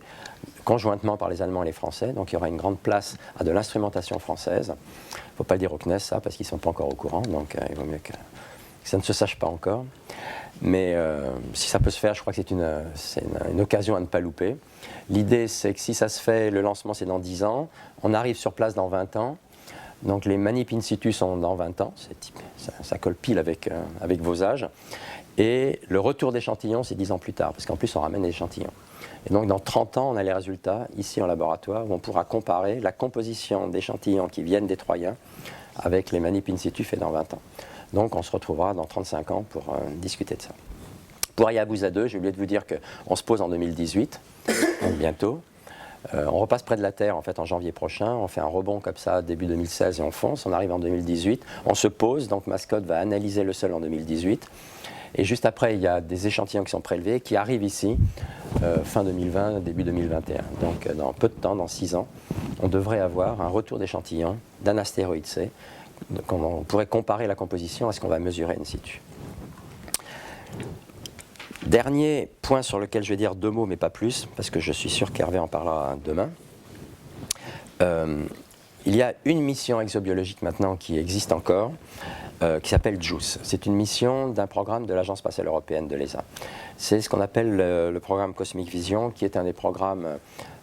conjointement par les Allemands et les Français. Donc il y aura une grande place à de l'instrumentation française. Il ne faut pas le dire au CNES, ça, parce qu'ils ne sont pas encore au courant, donc il vaut mieux que ça ne se sache pas encore. Mais si ça peut se faire, je crois que c'est une occasion à ne pas louper. L'idée, c'est que si ça se fait, le lancement, c'est dans 10 ans. On arrive sur place dans 20 ans. Donc les manips in situ sont dans 20 ans. Ça colle pile avec vos âges. Et le retour d'échantillons, c'est 10 ans plus tard, parce qu'en plus, on ramène des échantillons. Et donc dans 30 ans, on a les résultats, ici en laboratoire, où on pourra comparer la composition d'échantillons qui viennent des Troyens avec les manips in situ faits dans 20 ans. Donc on se retrouvera dans 35 ans pour discuter de ça. Pour Hayabusa 2, j'ai oublié de vous dire qu'on se pose en 2018, donc bientôt. On repasse près de la Terre en fait en janvier prochain, on fait un rebond comme ça début 2016 et on fonce, on arrive en 2018, on se pose, donc Mascot va analyser le sol en 2018. Et juste après, il y a des échantillons qui sont prélevés, qui arrivent ici, fin 2020, début 2021. Donc dans peu de temps, dans 6 ans, on devrait avoir un retour d'échantillons d'un astéroïde C. Donc on pourrait comparer la composition à ce qu'on va mesurer in situ. Dernier point sur lequel je vais dire 2 mots, mais pas plus, parce que je suis sûr qu'Hervé en parlera demain. Il y a une mission exobiologique maintenant qui existe encore, qui s'appelle JUICE. C'est une mission d'un programme de l'Agence spatiale européenne de l'ESA. C'est ce qu'on appelle le programme Cosmic Vision, qui est un des programmes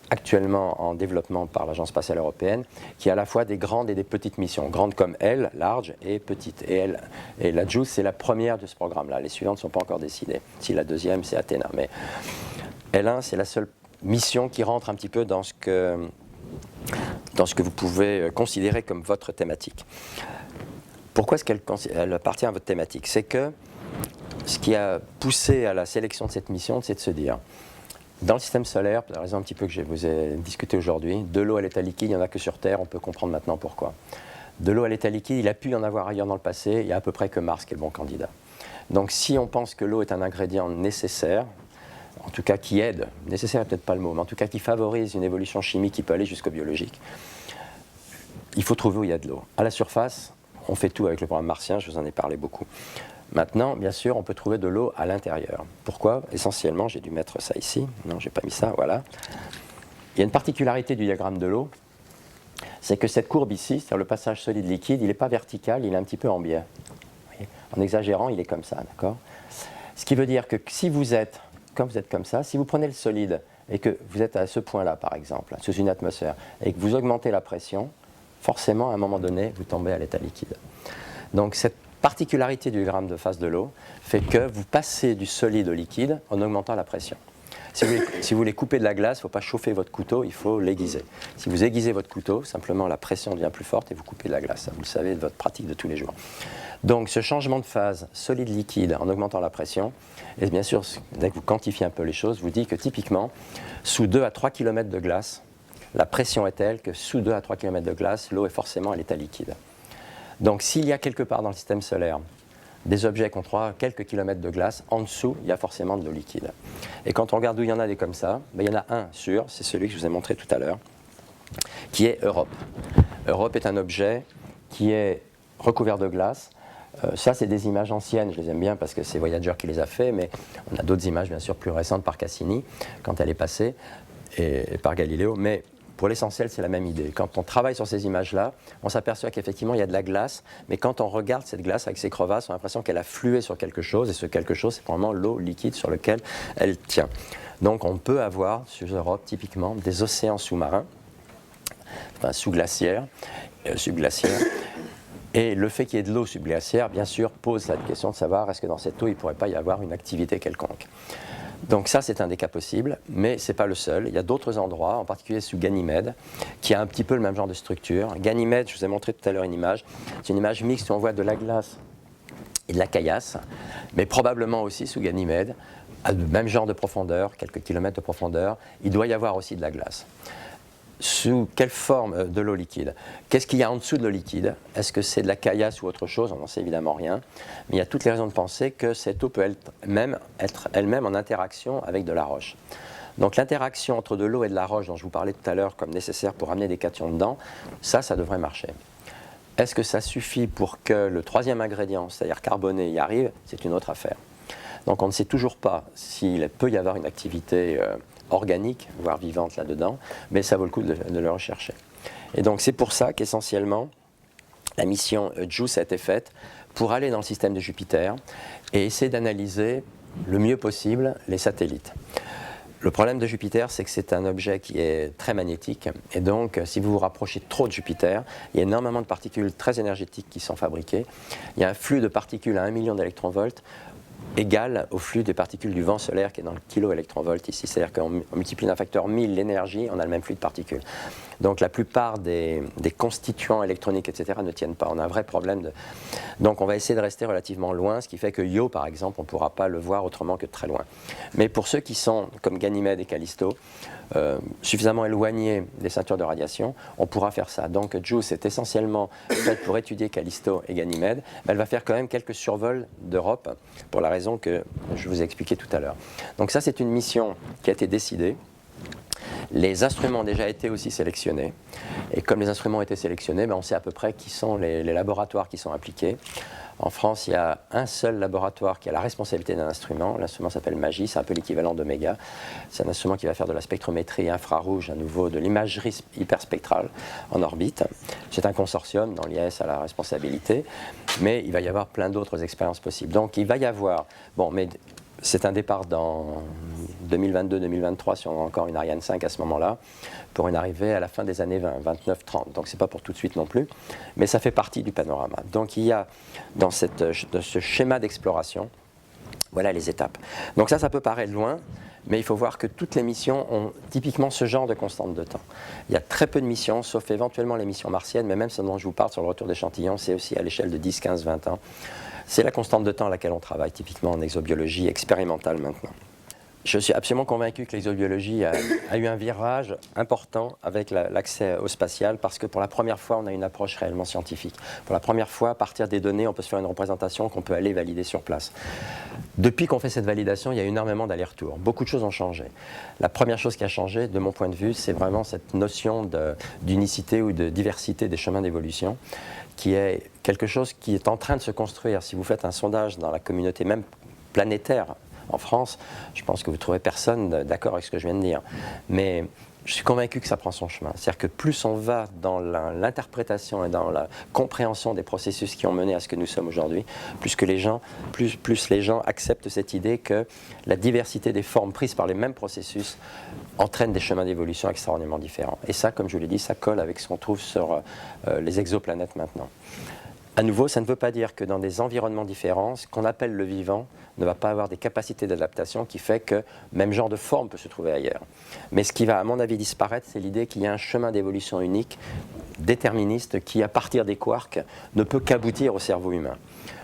actuellement en développement par l'Agence spatiale européenne, qui a à la fois des grandes et des petites missions. Grandes comme elle, large, et petite. Et la JUICE, c'est la première de ce programme-là. Les suivantes ne sont pas encore décidées. Si la deuxième, c'est Athéna. Mais L1, c'est la seule mission qui rentre un petit peu dans ce que vous pouvez considérer comme votre thématique. Pourquoi est-ce qu'elle appartient à votre thématique? C'est que ce qui a poussé à la sélection de cette mission, c'est de se dire, dans le système solaire, pour la raison un petit peu que je vous ai discuté aujourd'hui, de l'eau à l'état liquide, il n'y en a que sur Terre, on peut comprendre maintenant pourquoi. De l'eau à l'état liquide, il a pu y en avoir ailleurs dans le passé, il n'y a à peu près que Mars qui est le bon candidat. Donc si on pense que l'eau est un ingrédient nécessaire, en tout cas qui aide, nécessaire n'est peut-être pas le mot, mais en tout cas qui favorise une évolution chimique qui peut aller jusqu'au biologique, il faut trouver où il y a de l'eau. À la surface, on fait tout avec le programme martien, je vous en ai parlé beaucoup. Maintenant, bien sûr, on peut trouver de l'eau à l'intérieur. Pourquoi? Essentiellement, j'ai dû mettre ça ici. Non, j'ai pas mis ça, voilà. Il y a une particularité du diagramme de l'eau, c'est que cette courbe ici, c'est-à-dire le passage solide-liquide, il n'est pas vertical, il est un petit peu en biais. En exagérant, il est comme ça, d'accord? Ce qui veut dire que si vous êtes comme ça, si vous prenez le solide et que vous êtes à ce point-là, par exemple, sous une atmosphère, et que vous augmentez la pression, forcément, à un moment donné, vous tombez à l'état liquide. Donc, cette particularité du diagramme de phase de l'eau fait que vous passez du solide au liquide en augmentant la pression. Si vous voulez couper de la glace, il ne faut pas chauffer votre couteau, il faut l'aiguiser. Si vous aiguisez votre couteau, simplement la pression devient plus forte et vous coupez de la glace. Vous le savez de votre pratique de tous les jours. Donc ce changement de phase solide-liquide en augmentant la pression, et bien sûr, dès que vous quantifiez un peu les choses, vous dit que typiquement, sous 2 à 3 km de glace, la pression est telle que sous 2 à 3 km de glace, l'eau est forcément à l'état liquide. Donc s'il y a quelque part dans le système solaire des objets qui ont quelques kilomètres de glace, en dessous, il y a forcément de l'eau liquide. Et quand on regarde où il y en a des comme ça, ben, il y en a un sûr, c'est celui que je vous ai montré tout à l'heure, qui est Europe. Europe est un objet qui est recouvert de glace. Ça, c'est des images anciennes, je les aime bien parce que c'est Voyager qui les a fait, mais on a d'autres images, bien sûr, plus récentes par Cassini, quand elle est passée, et par Galileo. Mais pour l'essentiel, c'est la même idée. Quand on travaille sur ces images-là, on s'aperçoit qu'effectivement, il y a de la glace, mais quand on regarde cette glace avec ses crevasses, on a l'impression qu'elle a flué sur quelque chose, et ce quelque chose, c'est probablement l'eau liquide sur laquelle elle tient. Donc on peut avoir, sur Europe, typiquement, des océans sous-marins, enfin sous-glaciaires, subglaciaires, et le fait qu'il y ait de l'eau subglaciaire, bien sûr, pose la question de savoir est-ce que dans cette eau, il ne pourrait pas y avoir une activité quelconque. Donc ça, c'est un des cas possibles, mais ce n'est pas le seul. Il y a d'autres endroits, en particulier sous Ganymède, qui a un petit peu le même genre de structure. Ganymède, je vous ai montré tout à l'heure une image. C'est une image mixte où on voit de la glace et de la caillasse, mais probablement aussi sous Ganymède, à le même genre de profondeur, quelques kilomètres de profondeur, il doit y avoir aussi de la glace. Sous quelle forme de l'eau liquide? Qu'est-ce qu'il y a en dessous de l'eau liquide? Est-ce que c'est de la caillasse ou autre chose? On n'en sait évidemment rien. Mais il y a toutes les raisons de penser que cette eau peut être elle-même en interaction avec de la roche. Donc l'interaction entre de l'eau et de la roche dont je vous parlais tout à l'heure comme nécessaire pour amener des cations dedans, ça devrait marcher. Est-ce que ça suffit pour que le troisième ingrédient, c'est-à-dire carboné, y arrive? C'est une autre affaire. Donc on ne sait toujours pas s'il peut y avoir une activité organique, voire vivante là-dedans, mais ça vaut le coup de le rechercher. Et donc c'est pour ça qu'essentiellement, la mission JUICE a été faite pour aller dans le système de Jupiter et essayer d'analyser le mieux possible les satellites. Le problème de Jupiter, c'est que c'est un objet qui est très magnétique, et donc si vous vous rapprochez trop de Jupiter, il y a énormément de particules très énergétiques qui sont fabriquées. Il y a un flux de particules à 1 million d'électronvolts, égal au flux des particules du vent solaire qui est dans le kilo-électronvolt ici. C'est-à-dire qu'on multiplie d'un facteur 1000 l'énergie, on a le même flux de particules. Donc la plupart des constituants électroniques, etc. ne tiennent pas. On a un vrai problème. Donc on va essayer de rester relativement loin, ce qui fait que Io, par exemple, on ne pourra pas le voir autrement que de très loin. Mais pour ceux qui sont, comme Ganymède et Callisto, suffisamment éloignés des ceintures de radiation, on pourra faire ça. Donc JUICE est essentiellement faite pour étudier Callisto et Ganymède, mais elle va faire quand même quelques survols d'Europe, pour la raison que je vous ai expliqué tout à l'heure. Donc ça, c'est une mission qui a été décidée. Les instruments ont déjà été aussi sélectionnés. Et comme les instruments ont été sélectionnés, on sait à peu près qui sont les laboratoires qui sont impliqués. En France, il y a un seul laboratoire qui a la responsabilité d'un instrument. L'instrument s'appelle MAGIS, c'est un peu l'équivalent d'Omega. C'est un instrument qui va faire de la spectrométrie infrarouge, à nouveau de l'imagerie hyperspectrale en orbite. C'est un consortium dont l'IAS a la responsabilité, mais il va y avoir plein d'autres expériences possibles. Donc il va y avoir, mais c'est un départ dans 2022-2023, si on a encore une Ariane 5 à ce moment-là, pour une arrivée à la fin des années 20, 29-30. Donc c'est pas pour tout de suite non plus, mais ça fait partie du panorama. Donc il y a dans ce schéma d'exploration, voilà les étapes. Donc ça peut paraître loin, mais il faut voir que toutes les missions ont typiquement ce genre de constante de temps. Il y a très peu de missions, sauf éventuellement les missions martiennes, mais même ce dont je vous parle sur le retour d'échantillons, c'est aussi à l'échelle de 10, 15, 20 ans. C'est la constante de temps à laquelle on travaille, typiquement en exobiologie expérimentale maintenant. Je suis absolument convaincu que l'exobiologie a eu un virage important avec l'accès au spatial, parce que pour la première fois, on a une approche réellement scientifique. Pour la première fois, à partir des données, on peut se faire une représentation qu'on peut aller valider sur place. Depuis qu'on fait cette validation, il y a énormément d'allers-retours. Beaucoup de choses ont changé. La première chose qui a changé, de mon point de vue, c'est vraiment cette notion d'unicité ou de diversité des chemins d'évolution, qui est quelque chose qui est en train de se construire. Si vous faites un sondage dans la communauté même planétaire en France, je pense que vous ne trouverez personne d'accord avec ce que je viens de dire. Mais je suis convaincu que ça prend son chemin. C'est-à-dire que plus on va dans l'interprétation et dans la compréhension des processus qui ont mené à ce que nous sommes aujourd'hui, plus les gens acceptent cette idée que la diversité des formes prises par les mêmes processus entraîne des chemins d'évolution extraordinairement différents. Et ça, comme je vous l'ai dit, ça colle avec ce qu'on trouve sur les exoplanètes maintenant. À nouveau, ça ne veut pas dire que dans des environnements différents, ce qu'on appelle le vivant ne va pas avoir des capacités d'adaptation qui fait que même genre de forme peut se trouver ailleurs. Mais ce qui va, à mon avis, disparaître, c'est l'idée qu'il y a un chemin d'évolution unique, déterministe, qui, à partir des quarks, ne peut qu'aboutir au cerveau humain.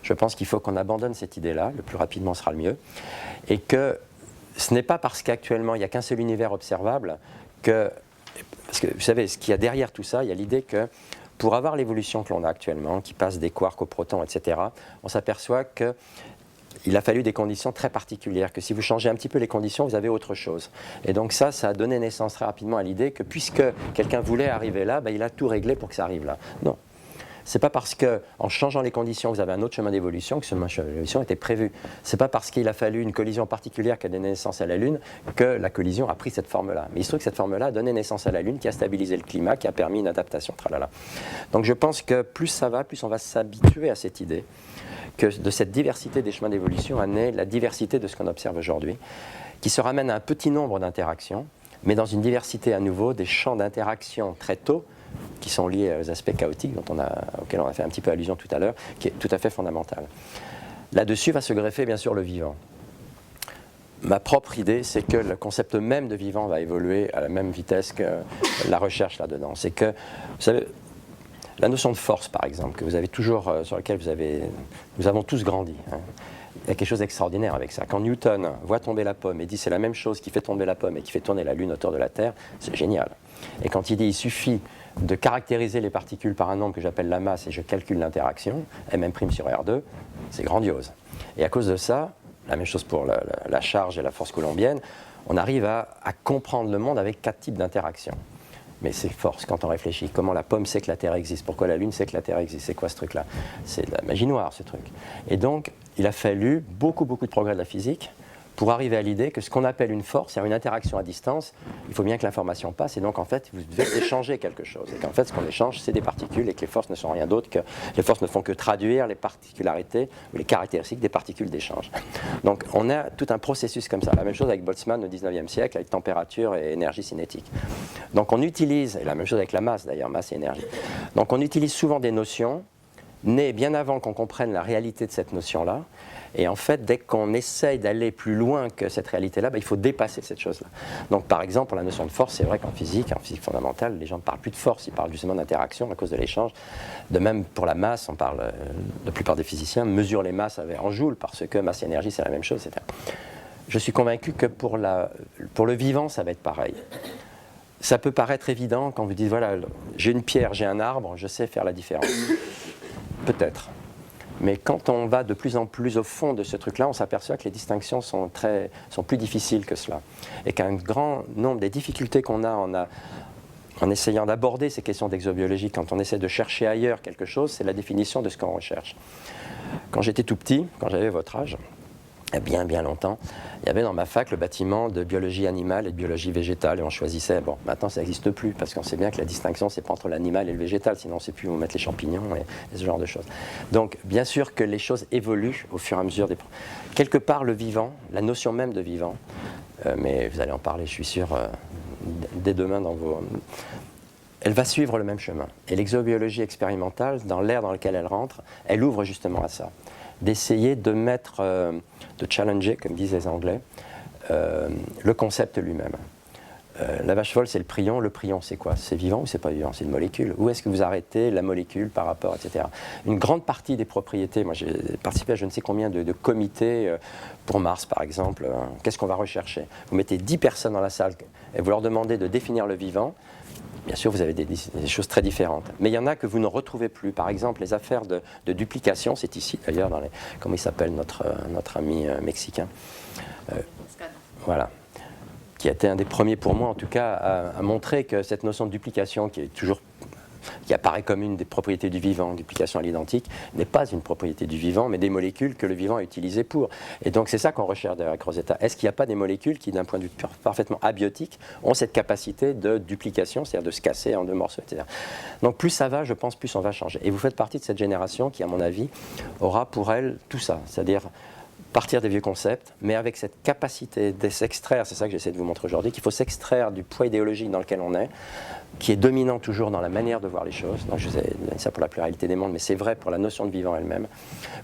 Je pense qu'il faut qu'on abandonne cette idée-là, le plus rapidement sera le mieux, et que ce n'est pas parce qu'actuellement il n'y a qu'un seul univers observable que... Parce que, vous savez, ce qu'il y a derrière tout ça, il y a l'idée que pour avoir l'évolution que l'on a actuellement, qui passe des quarks aux protons, etc., on s'aperçoit qu'il a fallu des conditions très particulières, que si vous changez un petit peu les conditions, vous avez autre chose. Et donc ça a donné naissance très rapidement à l'idée que puisque quelqu'un voulait arriver là, il a tout réglé pour que ça arrive là. Non. C'est pas parce qu'en changeant les conditions, vous avez un autre chemin d'évolution que ce chemin d'évolution était prévu. C'est pas parce qu'il a fallu une collision particulière qui a donné naissance à la Lune que la collision a pris cette forme-là. Mais il se trouve que cette forme-là a donné naissance à la Lune, qui a stabilisé le climat, qui a permis une adaptation. Tralala. Donc je pense que plus ça va, plus on va s'habituer à cette idée que de cette diversité des chemins d'évolution a né la diversité de ce qu'on observe aujourd'hui, qui se ramène à un petit nombre d'interactions, mais dans une diversité à nouveau des champs d'interaction très tôt, qui sont liés aux aspects chaotiques auxquels on a fait un petit peu allusion tout à l'heure, qui est tout à fait fondamental. Là-dessus va se greffer bien sûr le vivant. ma propre idée, c'est que le concept même de vivant va évoluer à la même vitesse que la recherche là-dedans. C'est que, vous savez, la notion de force, par exemple, que vous avez toujours, sur laquelle nous avons tous grandi, hein. Il y a quelque chose d'extraordinaire avec ça. Quand Newton voit tomber la pomme et dit c'est la même chose qui fait tomber la pomme et qui fait tourner la Lune autour de la Terre, c'est génial. Et quand il dit il suffit de caractériser les particules par un nombre que j'appelle la masse et je calcule l'interaction, M' sur R2, c'est grandiose. Et à cause de ça, la même chose pour la charge et la force coulombienne, on arrive à comprendre le monde avec 4 types d'interactions. Mais c'est force quand on réfléchit. Comment la pomme sait que la Terre existe? Pourquoi la Lune sait que la Terre existe? C'est quoi ce truc-là? C'est de la magie noire, ce truc. Et donc, il a fallu beaucoup de progrès de la physique pour arriver à l'idée que ce qu'on appelle une force, c'est une interaction à distance, il faut bien que l'information passe, et donc en fait, vous devez échanger quelque chose. Et qu'en fait, ce qu'on échange, c'est des particules, et que les forces ne sont rien d'autre que... Les forces ne font que traduire les particularités ou les caractéristiques des particules d'échange. Donc on a tout un processus comme ça. La même chose avec Boltzmann au 19e siècle, avec température et énergie cinétique. Donc on utilise, et la même chose avec la masse d'ailleurs, masse et énergie. Donc on utilise souvent des notions nées bien avant qu'on comprenne la réalité de cette notion-là. Et en fait, dès qu'on essaye d'aller plus loin que cette réalité-là, il faut dépasser cette chose-là. Donc par exemple, pour la notion de force, c'est vrai qu'en physique fondamentale, les gens ne parlent plus de force, ils parlent justement d'interaction à cause de l'échange. De même pour la masse, on parle, la plupart des physiciens mesurent les masses en joules, parce que masse et énergie, c'est la même chose, etc. Je suis convaincu que pour le vivant, ça va être pareil. Ça peut paraître évident quand vous dites, voilà, j'ai une pierre, j'ai un arbre, je sais faire la différence. Peut-être. Mais quand on va de plus en plus au fond de ce truc-là, on s'aperçoit que les distinctions sont plus difficiles que cela. Et qu'un grand nombre des difficultés qu'on a en essayant d'aborder ces questions d'exobiologie, quand on essaie de chercher ailleurs quelque chose, c'est la définition de ce qu'on recherche. Quand j'étais tout petit, quand j'avais votre âge, il y a bien longtemps, il y avait dans ma fac le bâtiment de biologie animale et de biologie végétale, et on choisissait, bon, maintenant ça n'existe plus, parce qu'on sait bien que la distinction, c'est pas entre l'animal et le végétal, sinon on ne sait plus où mettre les champignons et ce genre de choses. Donc, bien sûr que les choses évoluent au fur et à mesure des... Quelque part, le vivant, la notion même de vivant, mais vous allez en parler, je suis sûr, dès demain dans vos... Elle va suivre le même chemin. Et l'exobiologie expérimentale, dans l'ère dans lequel elle rentre, elle ouvre justement à ça. D'essayer de mettre, de challenger, comme disent les Anglais, le concept lui-même. La vache folle, c'est le prion. Le prion, c'est quoi? C'est vivant ou c'est pas vivant? C'est une molécule. Où est-ce que vous arrêtez la molécule par rapport, etc. Une grande partie des propriétés, moi j'ai participé à je ne sais combien de comités pour Mars, par exemple. Qu'est-ce qu'on va rechercher? Vous mettez 10 personnes dans la salle et vous leur demandez de définir le vivant. Bien sûr, vous avez des choses très différentes. Mais il y en a que vous ne retrouvez plus. Par exemple, les affaires de duplication, c'est ici d'ailleurs, comment il s'appelle notre ami mexicain voilà. Qui a été un des premiers pour moi, en tout cas, à montrer que cette notion de duplication, qui apparaît comme une des propriétés du vivant, duplication à l'identique, n'est pas une propriété du vivant, mais des molécules que le vivant a utilisées pour. Et donc c'est ça qu'on recherche avec Rosetta. Est-ce qu'il n'y a pas des molécules qui, d'un point de vue parfaitement abiotique, ont cette capacité de duplication, c'est-à-dire de se casser en 2 morceaux, etc. Donc plus ça va, je pense, plus on va changer. Et vous faites partie de cette génération qui, à mon avis, aura pour elle tout ça, c'est-à-dire partir des vieux concepts, mais avec cette capacité de s'extraire, c'est ça que j'essaie de vous montrer aujourd'hui, qu'il faut s'extraire du poids idéologique dans lequel on est, qui est dominant toujours dans la manière de voir les choses. Donc je vous ai donné ça pour la pluralité des mondes, mais c'est vrai pour la notion de vivant elle-même,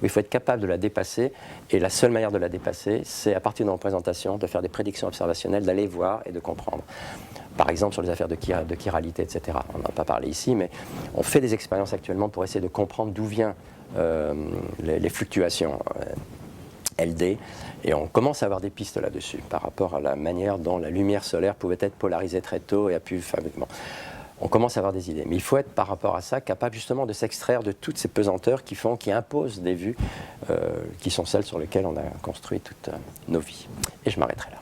où il faut être capable de la dépasser, et la seule manière de la dépasser, c'est à partir d'une représentation, de faire des prédictions observationnelles, d'aller voir et de comprendre. Par exemple sur les affaires de chiralité, etc. On n'en a pas parlé ici, mais on fait des expériences actuellement pour essayer de comprendre d'où viennent les fluctuations LD, et on commence à avoir des pistes là-dessus par rapport à la manière dont la lumière solaire pouvait être polarisée très tôt et a pu fabriquement. On commence à avoir des idées, mais il faut être par rapport à ça capable justement de s'extraire de toutes ces pesanteurs qui imposent des vues qui sont celles sur lesquelles on a construit toutes nos vies. Et je m'arrêterai là.